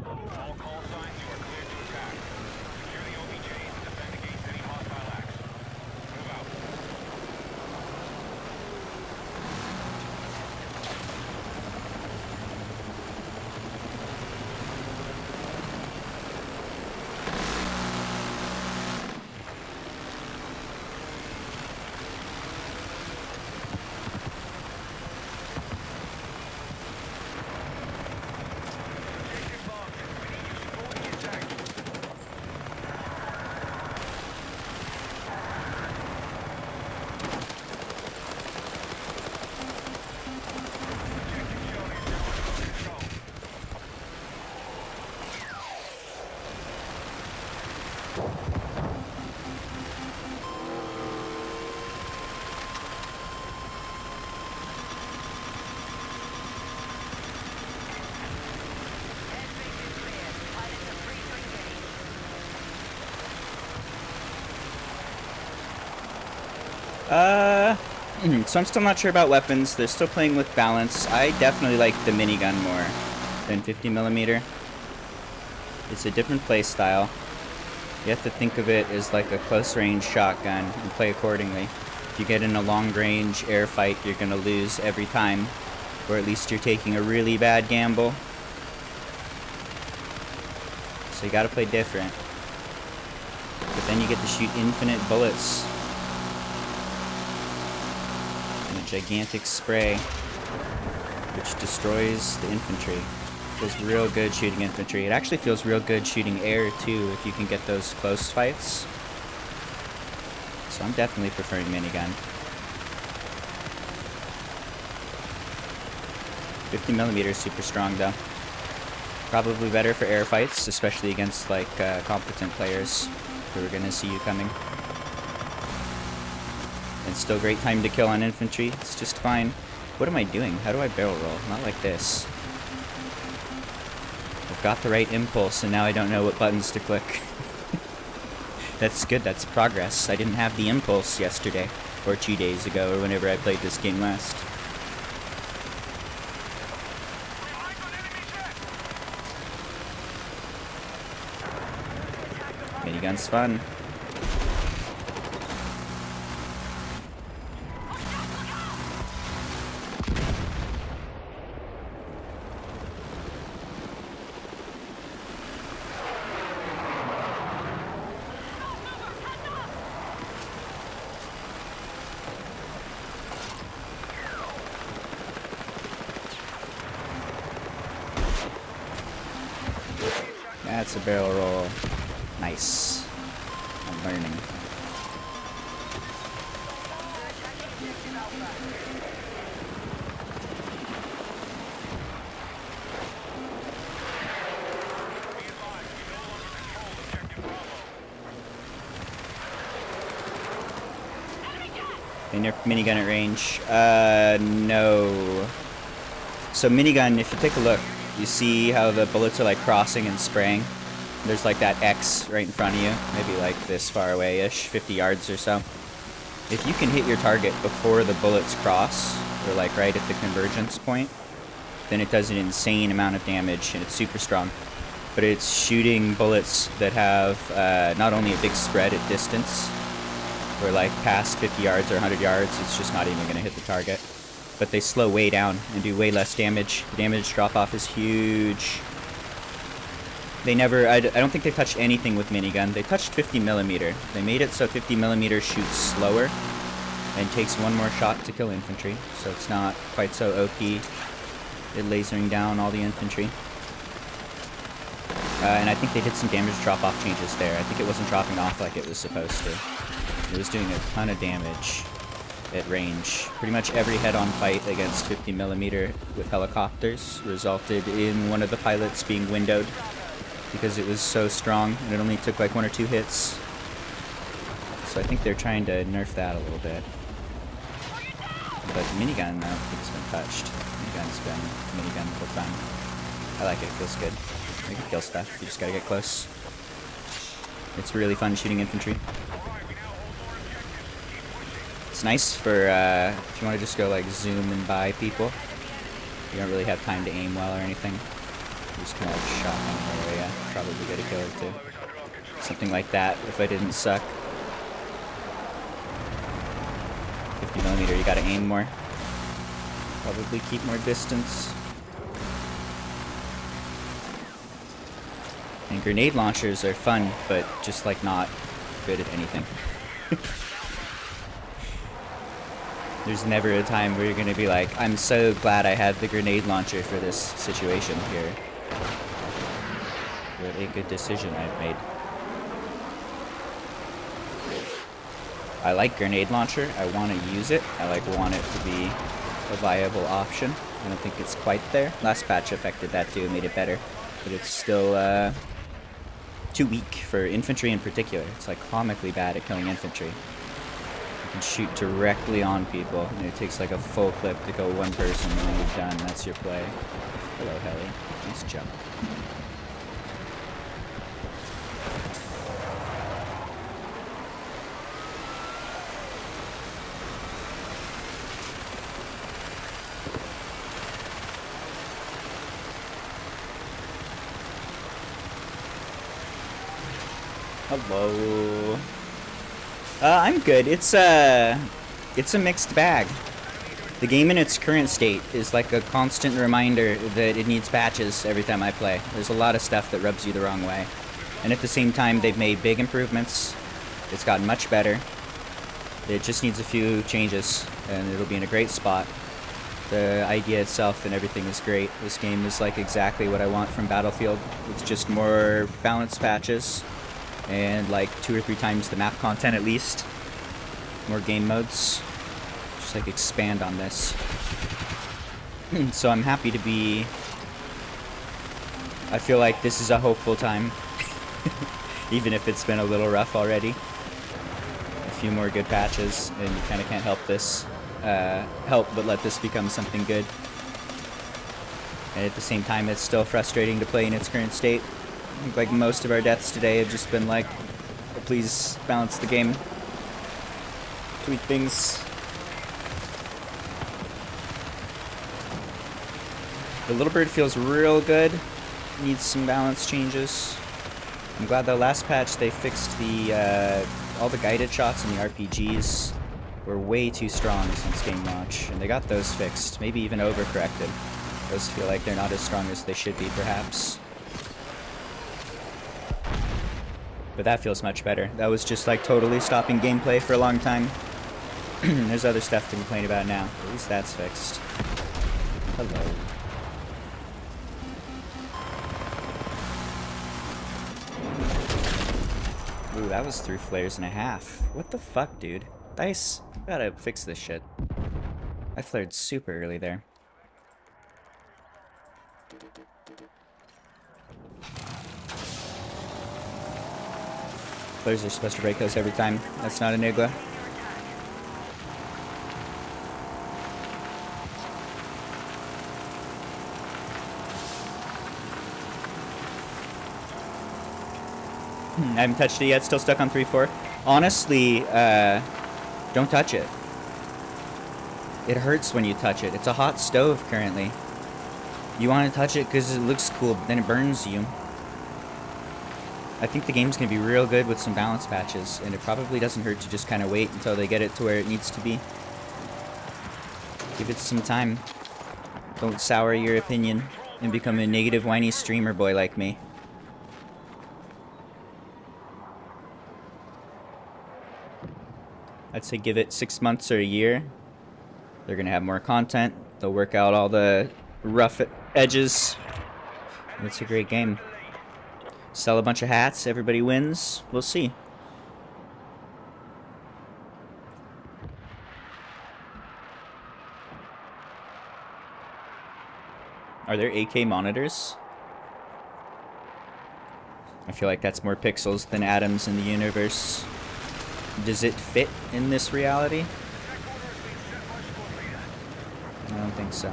All call signs, you are cleared to attack. Secure the OBJs and defend against any hostile acts. Move out. Objective locked. We need your support in the attack. Objective Charlie is now under our control. So I'm still not sure about weapons. They're still playing with balance. I definitely like the minigun more. than 50mm. It's a different play style. You have to think of it as like a close-range shotgun and play accordingly. If you get in a long-range air fight, you're gonna lose every time, or at least you're taking a really bad gamble. So you gotta play different. But then you get to shoot infinite bullets. And a gigantic spray, which destroys the infantry. Feels real good shooting infantry. It actually feels real good shooting air too, if you can get those close fights. So I'm definitely preferring minigun. 50mm is super strong though. Probably better for air fights, especially against like competent players who are gonna see you coming. And still great time to kill on infantry. It's just fine. What am I doing? How do I barrel roll? Not like this. I've got the right impulse and now I don't know what buttons to click. That's good, that's progress. I didn't have the impulse yesterday, or 2 days ago, or whenever I played this game last. Minigun's fun. That's a barrel roll. Nice. I'm learning. They nerfed minigun at range. No. So minigun, if you take a look, you see how the bullets are like crossing and spraying. There's like that X right in front of you, maybe like this far away-ish, 50 yards or so. If you can hit your target before the bullets cross, or like right at the convergence point, then it does an insane amount of damage and it's super strong. But it's shooting bullets that have not only a big spread at distance, or like past 50 yards or 100 yards, it's just not even going to hit the target. But they slow way down and do way less damage. The damage drop-off is huge. They never, I don't think they touched anything with minigun. They touched 50mm. They made it so 50mm shoots slower and takes one more shot to kill infantry. So it's not quite so OP at lasering down all the infantry. And I think they did some damage drop-off changes there. I think it wasn't dropping off like it was supposed to. It was doing a ton of damage at range. Pretty much every head-on fight against 50mm with helicopters resulted in one of the pilots being windowed because it was so strong and it only took like 1 or 2 hits. So I think they're trying to nerf that a little bit. But minigun, I don't think it's been touched. Minigun's been minigun the whole time. I like it, it feels good. You can kill stuff, you just gotta get close. It's really fun shooting infantry. It's nice for if you want to just go like zoom and by people. You don't really have time to aim well or anything. You just kind of like shotgun the area. Probably get a kill or two. Something like that if I didn't suck. 50mm, you gotta aim more. Probably keep more distance. And grenade launchers are fun, but just like not good at anything. There's never a time where you're going to be like, I'm so glad I had the grenade launcher for this situation here. What a good decision I've made. I like grenade launcher. I want to use it. I want it to be a viable option. I don't think it's quite there. Last patch affected that too, made it better. But it's still too weak for infantry in particular. It's like comically bad at killing infantry. You can shoot directly on people, and it takes like a full clip to kill one person, and then you're done. That's your play. Hello, heli. Nice jump. Hello. I'm good. It's a mixed bag. The game in its current state is like a constant reminder that it needs patches every time I play. There's a lot of stuff that rubs you the wrong way. And at the same time, they've made big improvements. It's gotten much better. It just needs a few changes, and it'll be in a great spot. The idea itself and everything is great. This game is like exactly what I want from Battlefield. It's just more balanced patches, and like 2 or 3 times the map content at least. More game modes. Just like expand on this. So I'm happy to be... I feel like this is a hopeful time. Even if it's been a little rough already. A few more good patches, and you kind of can't help but let this become something good. And at the same time, it's still frustrating to play in its current state. I think like most of our deaths today have just been like, oh, please balance the game. Tweak things. The littlebird feels real good. Needs some balance changes. I'm glad the last patch they fixed the all the guided shots and the RPGs were way too strong since game launch, and they got those fixed. Maybe even overcorrected. Those feel like they're not as strong as they should be, perhaps. But that feels much better. That was just like totally stopping gameplay for a long time. There's other stuff to complain about now. At least that's fixed. Hello. Ooh, that was 3 flares and a half. What the fuck, dude? Dice, gotta fix this shit. I flared super early there. Flares are supposed to break those every time. That's not a Nigla. I haven't touched it yet, still stuck on 3-4. Honestly, don't touch it. It hurts when you touch it. It's a hot stove currently. You want to touch it because it looks cool, but then it burns you. I think the game's going to be real good with some balance patches, and it probably doesn't hurt to just kind of wait until they get it to where it needs to be. Give it some time. Don't sour your opinion and become a negative whiny streamer boy like me. I'd say give it 6 months or a year. They're going to have more content. They'll work out all the rough edges. It's a great game. Sell a bunch of hats, everybody wins. We'll see. Are there 8K monitors? I feel like that's more pixels than atoms in the universe. Does it fit in this reality? I don't think so.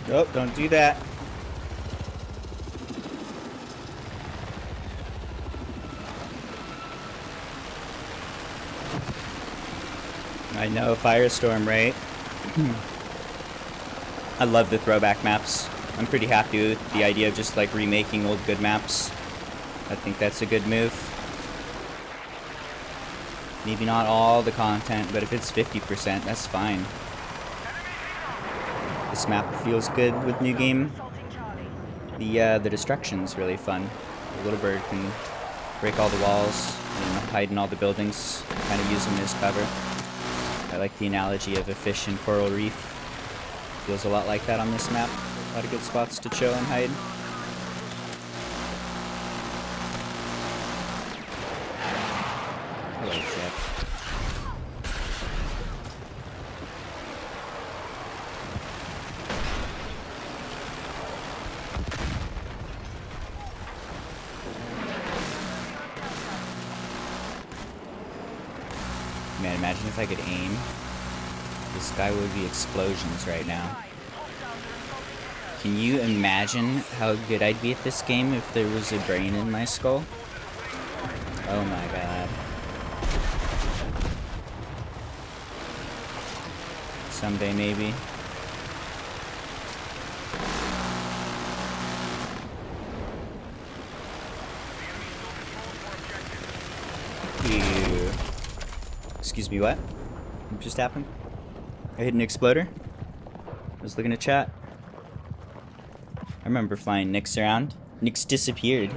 Oh, don't do that. I know, Firestorm, right? I love the throwback maps. I'm pretty happy with the idea of just like remaking old good maps. I think that's a good move. Maybe not all the content, but if it's 50%, that's fine. This map feels good with new game. The destruction's really fun. The littlebird can break all the walls and hide in all the buildings, kind of use them as cover. I like the analogy of a fish in coral reef. Feels a lot like that on this map. A lot of good spots to chill and hide. Hello, Jet. Man, imagine if I could aim. The sky would be explosions right now. Can you imagine how good I'd be at this game if there was a brain in my skull? Oh my god. Someday maybe. Ew. Excuse me, what? What just happened? I hit an exploder? I was looking at chat. I remember flying Nyx around. Nyx disappeared.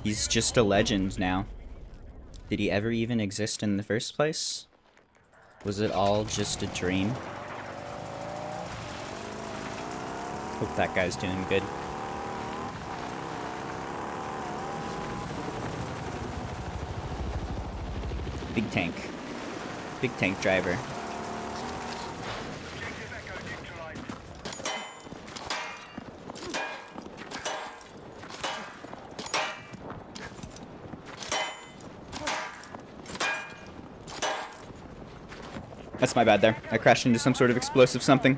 He's just a legend now. Did he ever even exist in the first place? Was it all just a dream? Hope that guy's doing good. Big tank. Big tank driver. That's my bad there. I crashed into some sort of explosive something.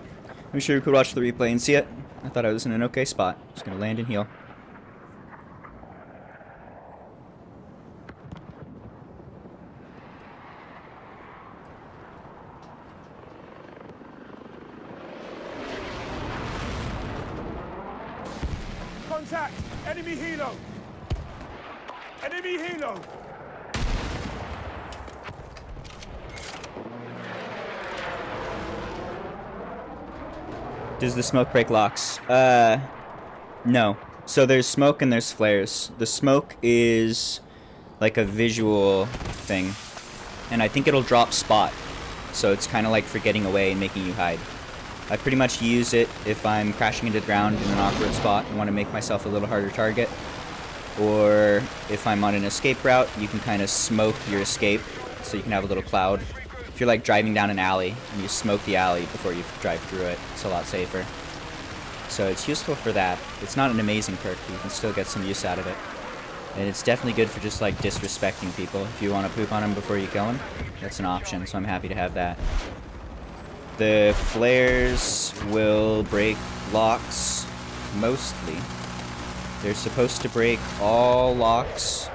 I'm sure you could watch the replay and see it. I thought I was in an okay spot. Just gonna land and heal. Contact! Enemy helo! Enemy helo! Does the smoke break locks? No. So there's smoke and there's flares. The smoke is like a visual thing. And I think it'll drop spot. So it's kind of like for getting away and making you hide. I pretty much use it if I'm crashing into the ground in an awkward spot and want to make myself a little harder target. Or if I'm on an escape route, you can kind of smoke your escape so you can have a little cloud. If you're like driving down an alley and you smoke the alley before you drive through it, it's a lot safer. So it's useful for that. It's not an amazing perk, but you can still get some use out of it. And it's definitely good for just like disrespecting people. If you want to poop on them before you kill them, that's an option, so I'm happy to have that. The flares will break locks, mostly. They're supposed to break all locks,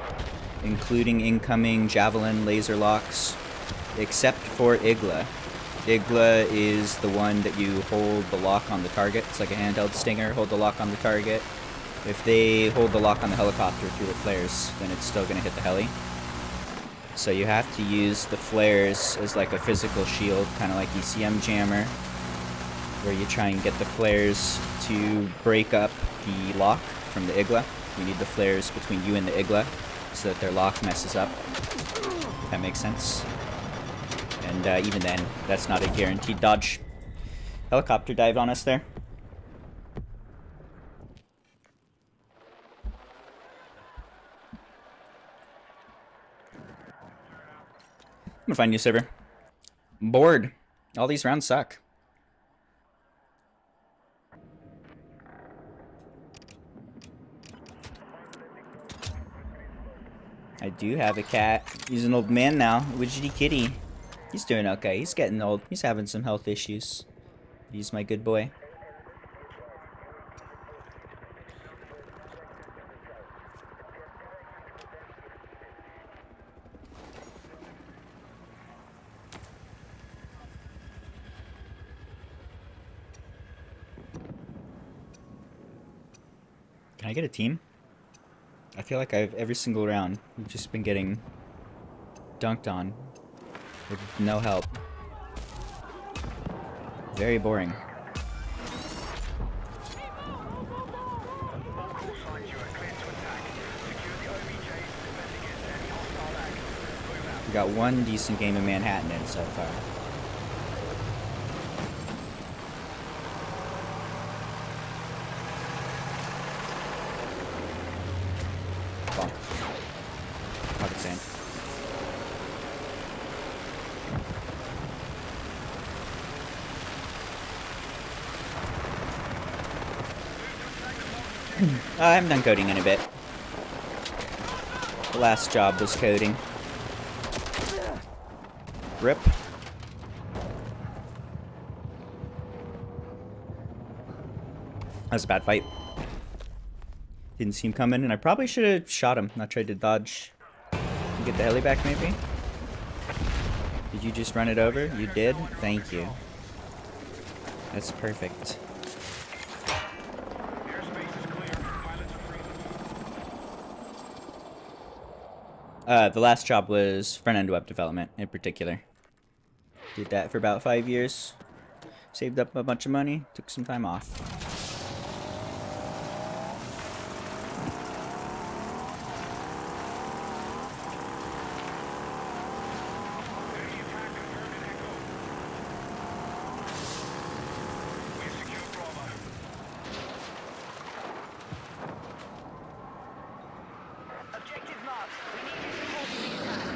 including incoming javelin laser locks, except for Igla. Igla is the one that you hold the lock on the target. It's like a handheld stinger, hold the lock on the target. If they hold the lock on the helicopter through the flares, then it's still going to hit the heli. So you have to use the flares as like a physical shield, kind of like ECM Jammer, where you try and get the flares to break up the lock from the Igla. You need the flares between you and the Igla so that their lock messes up. If that makes sense. And even then, that's not a guaranteed dodge. Helicopter dived on us there. I'm gonna find a new server. I'm bored. All these rounds suck. I do have a cat. He's an old man now. Widgety kitty. He's doing okay. He's getting old. He's having some health issues. He's my good boy. Can I get a team? I feel like I've every single round we've just been getting dunked on with no help. Very boring. We got one decent game of Manhattan in so far. Bonk. Pocket sand. I haven't done coding in a bit. The last job was coding. Rip. That was a bad fight. Didn't see him coming, and I probably should have shot him, not tried to dodge. Get the heli back, maybe? Did you just run it over? You did? Thank you. That's perfect. Airspace is clear. Pilots are free. The last job was front-end web development, in particular. Did that for about 5 years. Saved up a bunch of money, took some time off. Enemy attack confirmed in Echo. We secure Bravo. Objective marked. We need your support in the attack.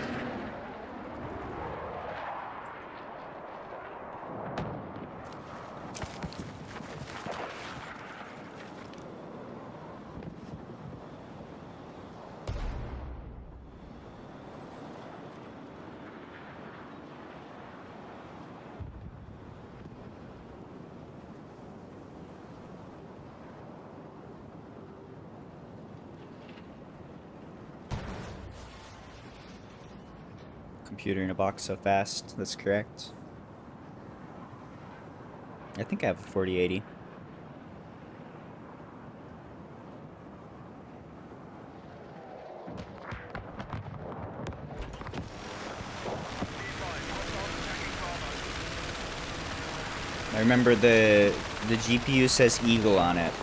Computer in a box so fast, that's correct. I think I have a 4080. I remember the GPU says Eagle on it.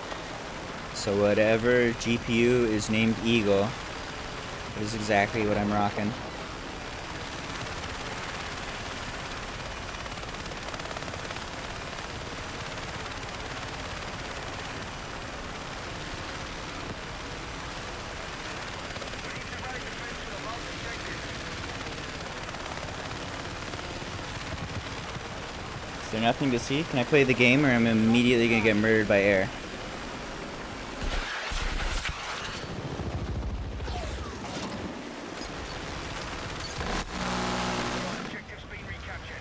So whatever GPU is named Eagle is exactly what I'm rocking. Is there nothing to see? Can I play the game, or I'm immediately gonna get murdered by air? Objective's been recaptured.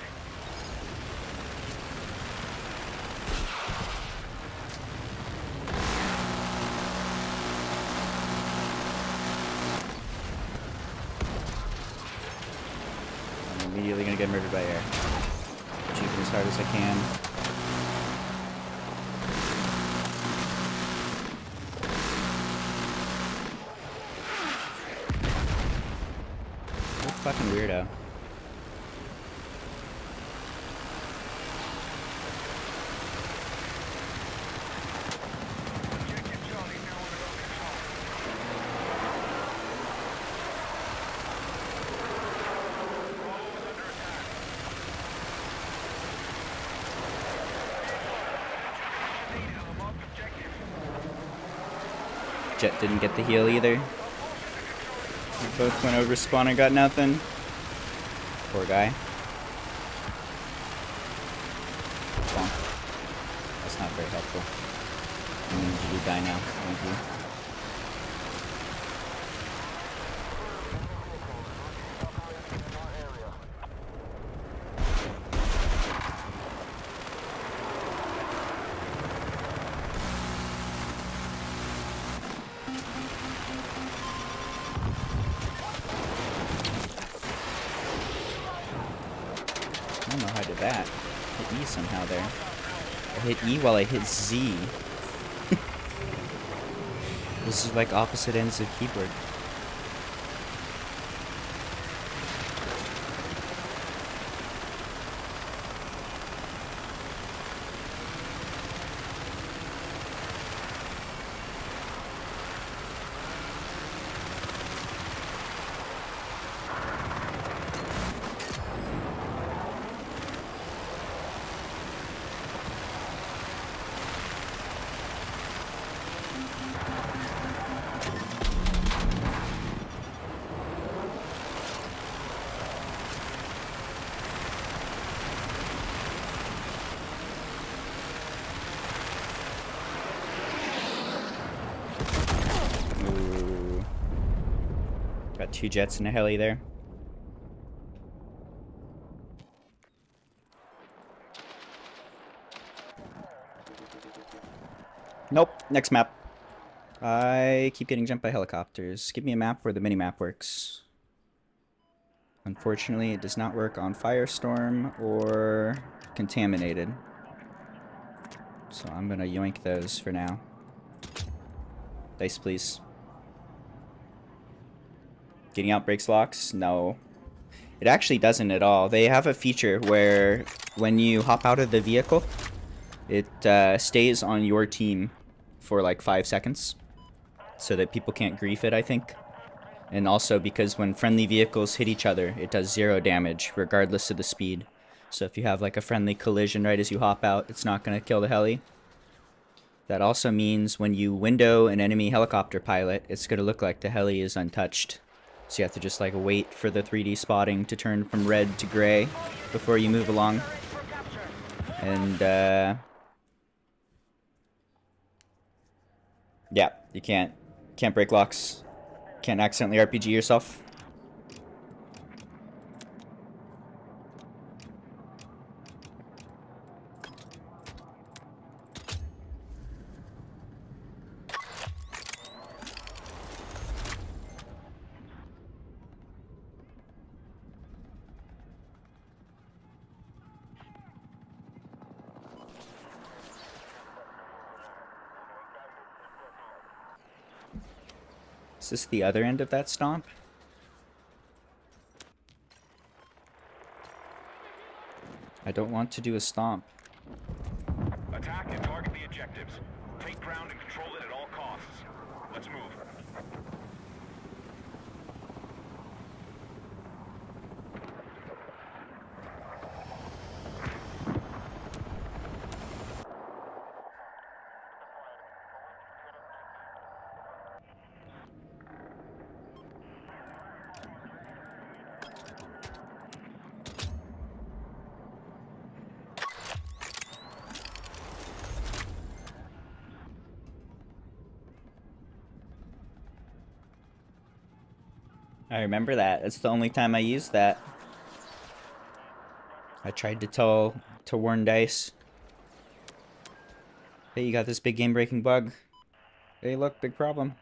I'm immediately gonna get murdered by air. Shoot as hard as I can. What a fucking weirdo. Objective Charlie now under our control. Bravo is under attack. Needed on the marked objective. Jet didn't get the heal either. We both went over spawn and got nothing. Poor guy. Bonk. That's not very helpful. I need you to die now. Thank you. I don't know how I did that. Hit E somehow there. I hit E while I hit Z. This is like opposite ends of keyboard. 2 jets and a heli there. Nope. Next map. I keep getting jumped by helicopters. Give me a map where the mini-map works. Unfortunately, it does not work on Firestorm or Contaminated. So I'm gonna yoink those for now. Dice, please. Getting outbreaks locks? No. It actually doesn't at all. They have a feature where when you hop out of the vehicle, it stays on your team for like 5 seconds. So that people can't grief it, I think. And also because when friendly vehicles hit each other, it does 0 damage, regardless of the speed. So if you have like a friendly collision right as you hop out, it's not going to kill the heli. That also means when you window an enemy helicopter pilot, it's going to look like the heli is untouched. So you have to just like wait for the 3D spotting to turn from red to gray before you move along. And yeah, you can't break locks. Can't accidentally RPG yourself. Is this the other end of that stomp? I don't want to do a stomp. Attack and target the objectives. Take ground and control it at all costs. Let's move. I remember that. It's the only time I used that. I tried to warn Dice. Hey, you got this big game-breaking bug. Hey, look, big problem.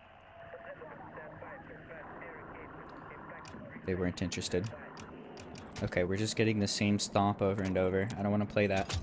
They weren't interested. Okay, we're just getting the same stomp over and over. I don't want to play that.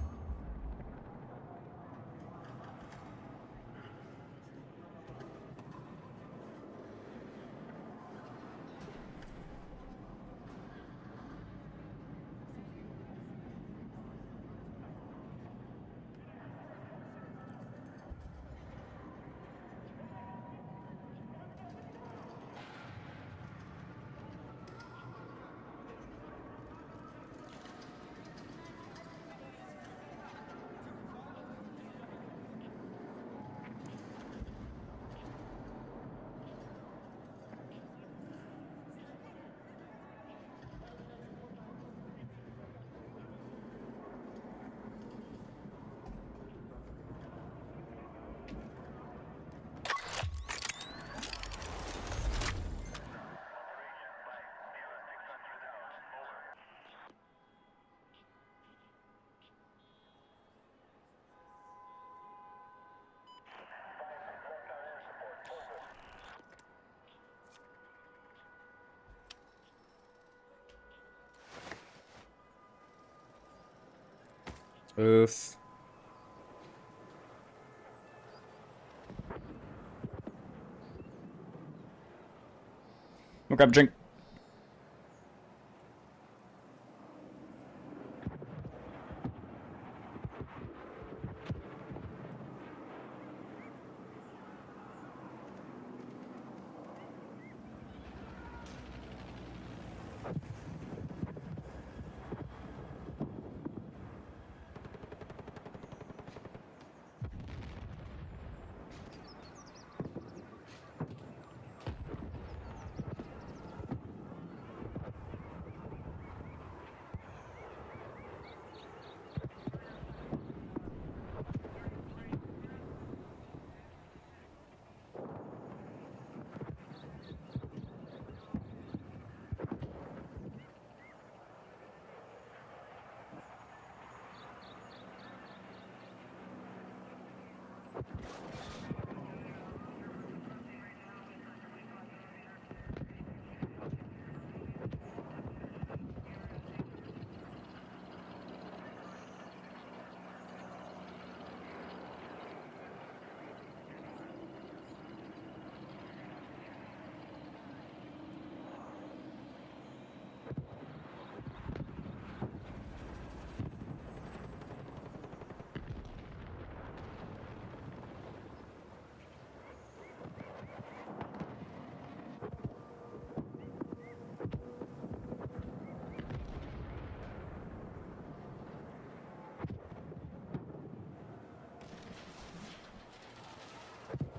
Oof. We'll grab a drink.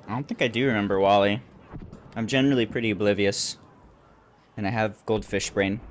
I don't think I do remember Wally. I'm generally pretty oblivious. And I have goldfish brain.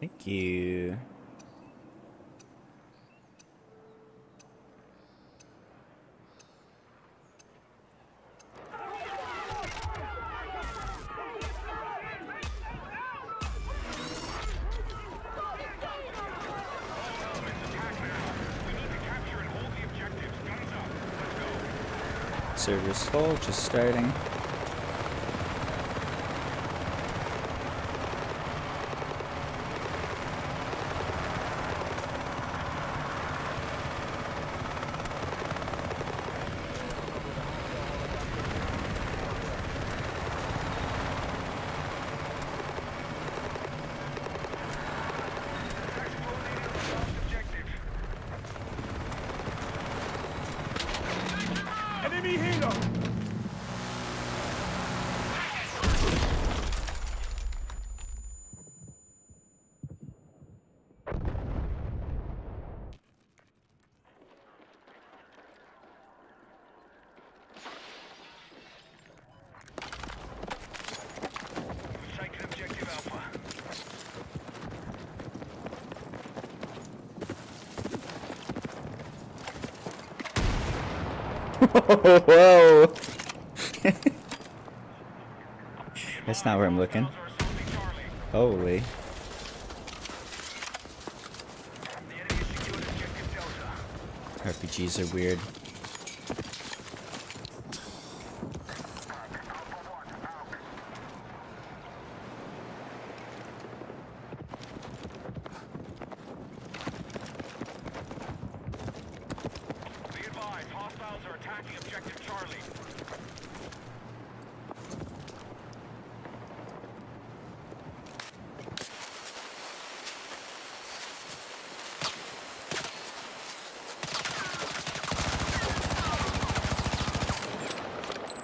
Thank you. Server's full, just starting. Enemy helo! Taking objective Alpha. Whoa! That's not where I'm looking. Holy. RPGs are weird. Be advised, hostiles are attacking objective Charlie.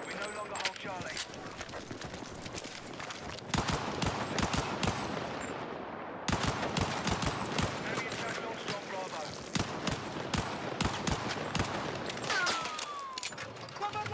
We no longer hold Charlie. Enemy attack on strong Bravo. Cover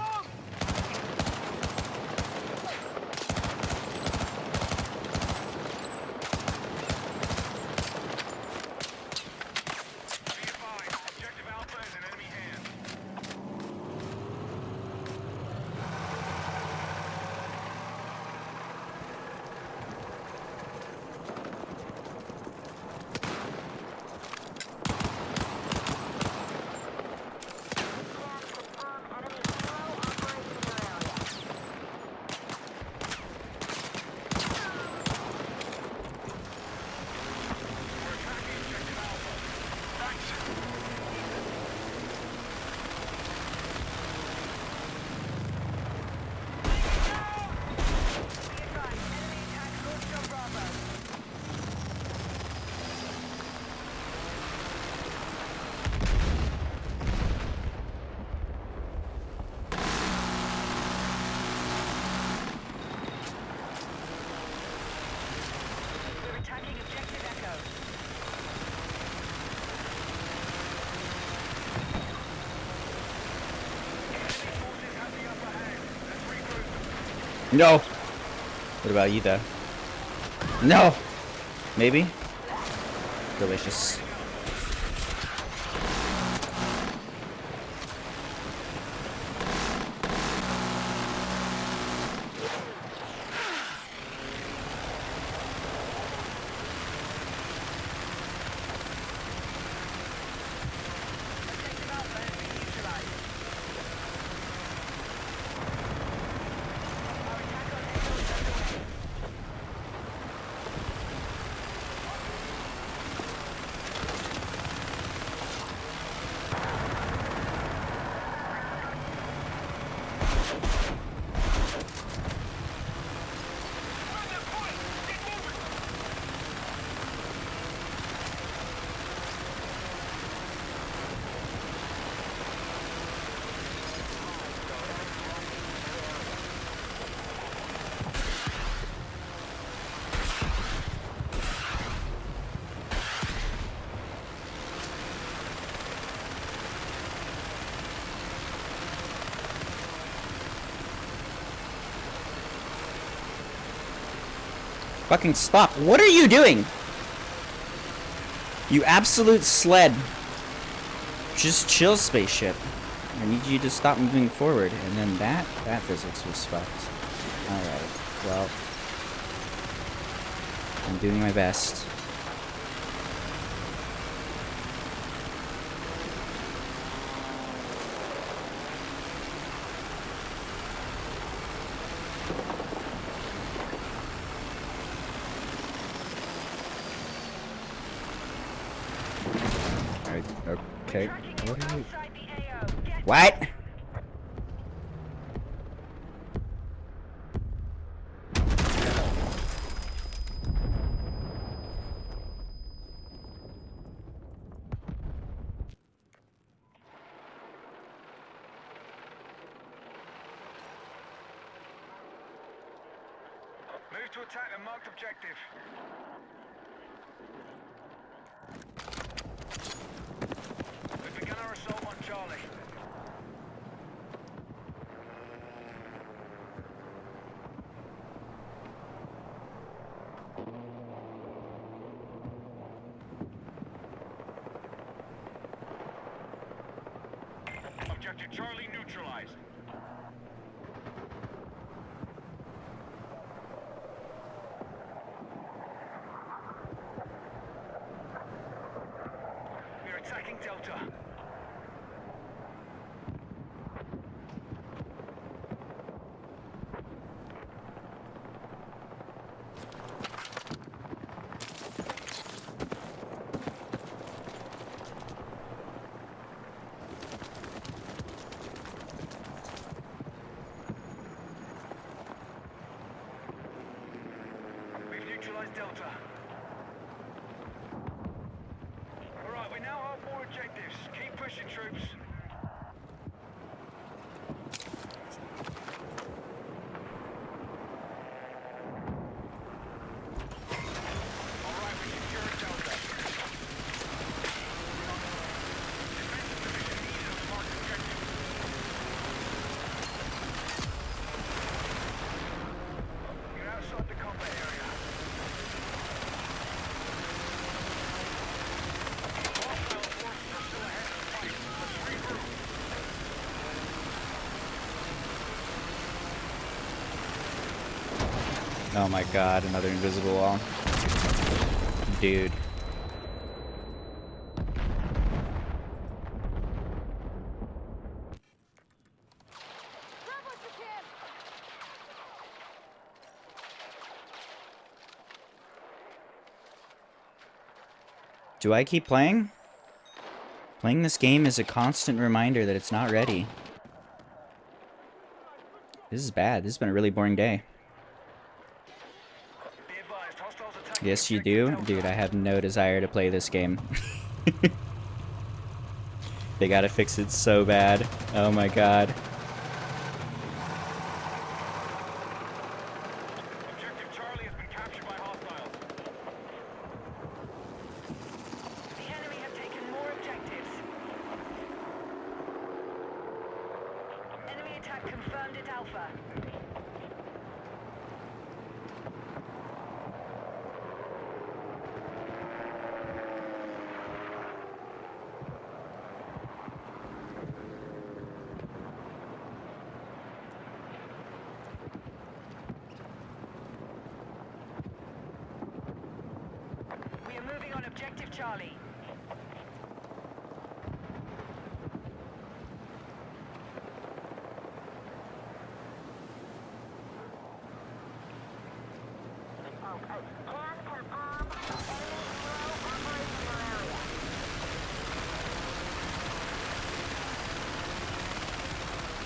No! What about you, though? No! Maybe? Delicious. Objective Alpha has been neutralized. Our attack on Echo is underway. Fucking stop. What are you doing? You absolute sled. Just chill, spaceship. I need you to stop moving forward. And then that physics was fucked. Alright, well. I'm doing my best. Alright, okay. Tracking you What are you... outside the AO. Get What? Move to attack the marked objective. We've begun our assault on Charlie. Objective Charlie neutralized. We're attacking Delta. We've neutralized Delta. Alright, we now have more objectives. Keep pushing, troops. Alright, we secured Delta. Defensive division needed on the marked objective. You're outside the combat area. Hostile forces are still ahead of the fight. Let's regroup. Oh my god, another invisible wall. Dude. Grab what you can! Do I keep playing? Playing this game is a constant reminder that it's not ready. This is bad. This has been a really boring day. Be advised, hostiles attacking Yes, you objective do? Delta. Dude, I have no desire to play this game. They gotta fix it so bad. Oh my god. Objective Charlie has been captured by hostiles. The enemy have taken more objectives. Enemy attack confirmed at Alpha. objective Charlie.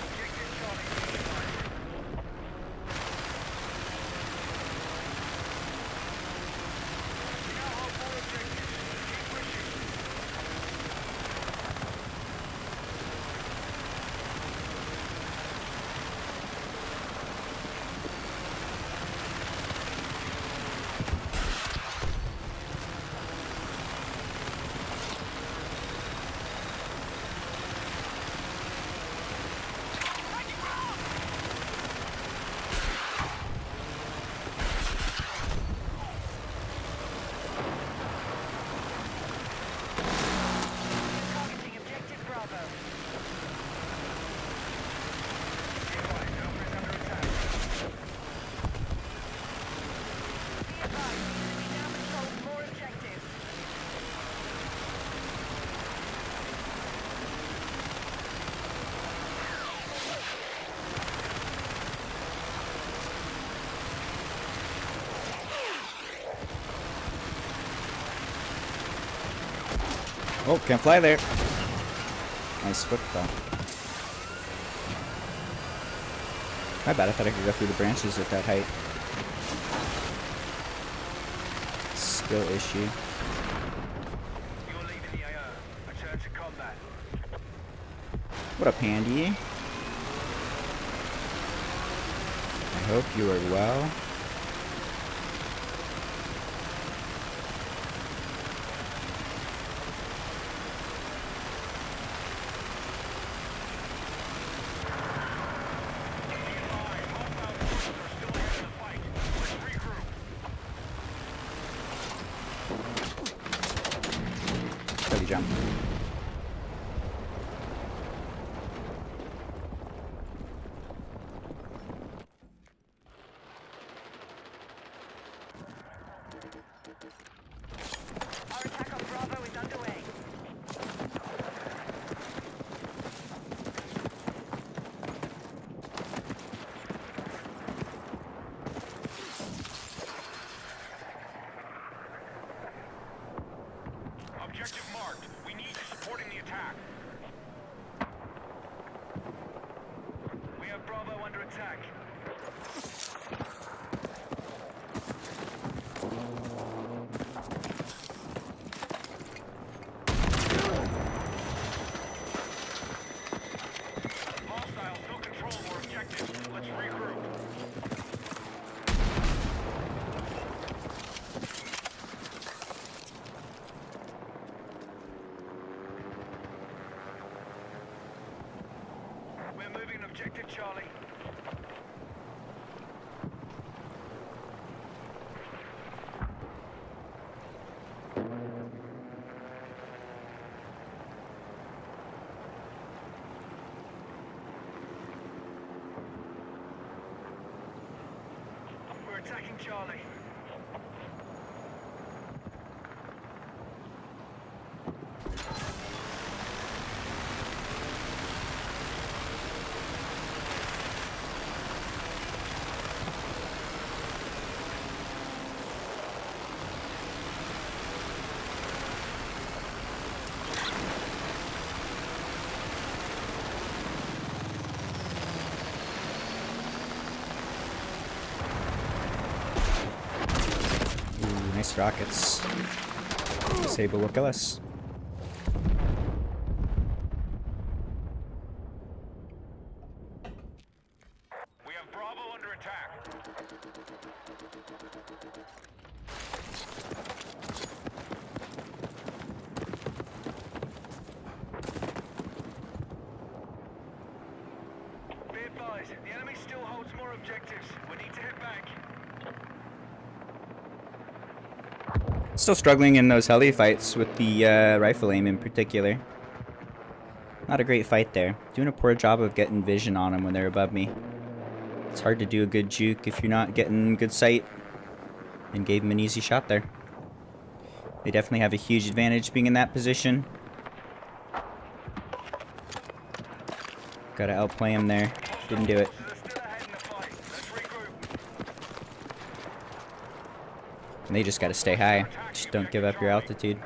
Objective Charlie neutralized. We now hold more objectives. Keep pushing. Targeting objective Bravo. Be advised, Alpha is under attack. Be advised, the enemy now controls more objectives. Oh, can't fly there. Nice foot though. My bad, I thought I could go through the branches at that height. Skill issue. You're leaving the AO. Return to combat. What up, Handy? I hope you are well. Steady jump. Our attack on Bravo is underway. Objective marked. We need you supporting the attack. We have Bravo under attack. Hostiles still control more objectives. Let's regroup. We're moving objective Charlie. We're attacking Charlie. Ooh, nice rockets. Disable will kill us. We have Bravo under attack. Be advised, the enemy still holds more objectives. We need to head back. Still struggling in those heli fights with the rifle aim in particular. Not a great fight there. Doing a poor job of getting vision on them when they're above me. It's hard to do a good juke if you're not getting good sight. And gave him an easy shot there. They definitely have a huge advantage being in that position. Gotta outplay him there. Didn't do it. They're still ahead in the fight. Let's regroup. And they just gotta stay high. Just don't give up your altitude.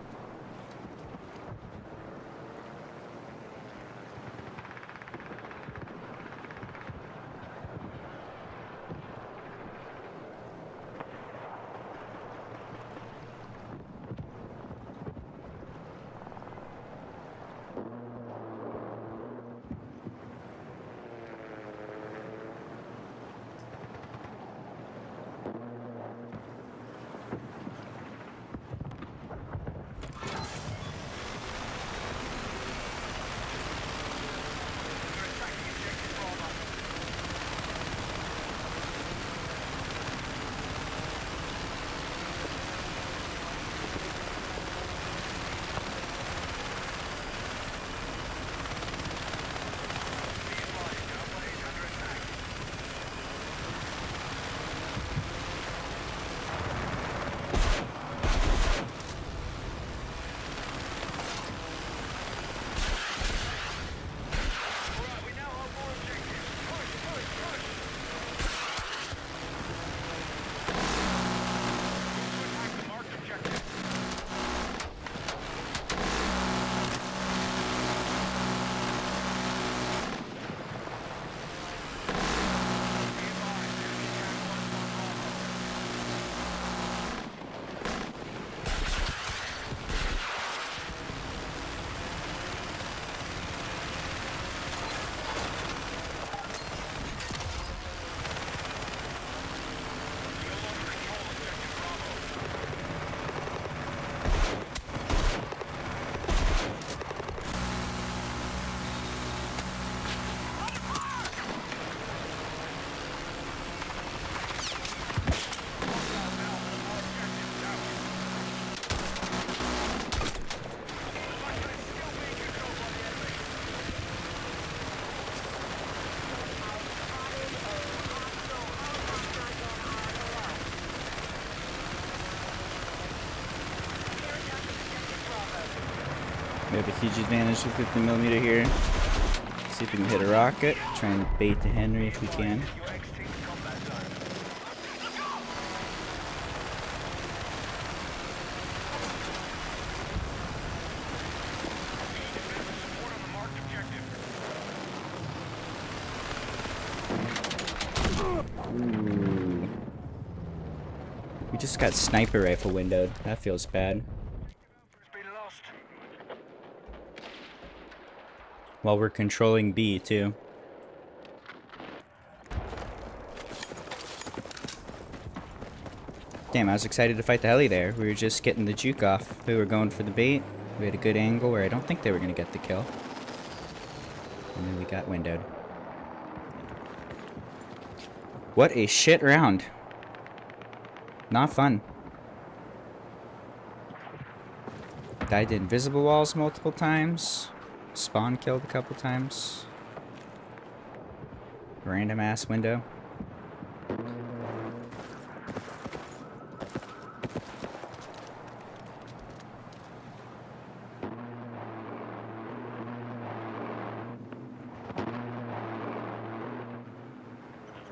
We have a huge advantage with 50mm here. See if we can hit a rocket. Try and bait the Henry if we can. Ooh. We just got sniper rifle windowed. That feels bad. While we're controlling B too. Damn, I was excited to fight the heli there. We were just getting the juke off. We were going for the bait. We had a good angle where I don't think they were going to get the kill. And then we got windowed. What a shit round. Not fun. Died to invisible walls multiple times. Spawn killed a couple times. Random ass window.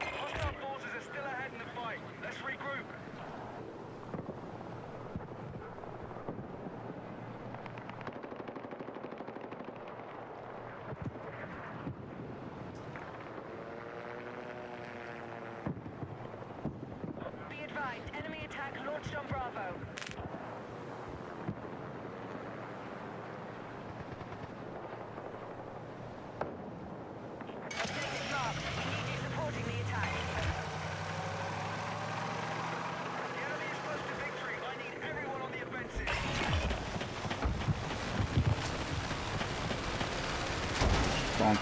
Hostile forces are still ahead in the fight. Let's regroup. Be advised, enemy attack launched on Bravo. Objective marked. We need you supporting the attack. The enemy is close to victory. I need everyone on the offensive. Bonk.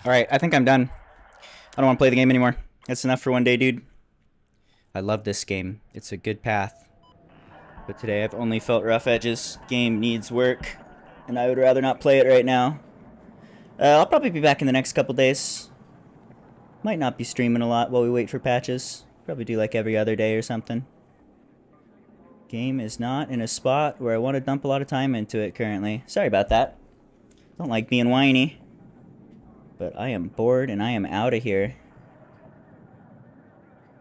Alright, I think I'm done. I don't want to play the game anymore. That's enough for one day, dude. I love this game. It's a good path. But today I've only felt rough edges. Game needs work. And I would rather not play it right now. I'll probably be back in the next couple days. Might not be streaming a lot while we wait for patches. Probably do like every other day or something. Game is not in a spot where I want to dump a lot of time into it currently. Sorry about that. Don't like being whiny. But I am bored and I am out of here.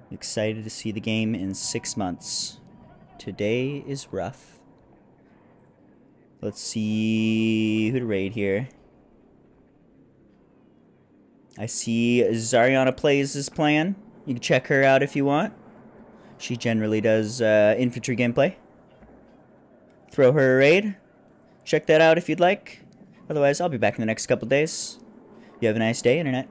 Excited to see the game in 6 months. Today is rough. Let's see who to raid here. I see Zariana Plays is playing. You can check her out if you want. She generally does infantry gameplay. Throw her a raid. Check that out if you'd like. Otherwise, I'll be back in the next couple days. You have a nice day, Internet.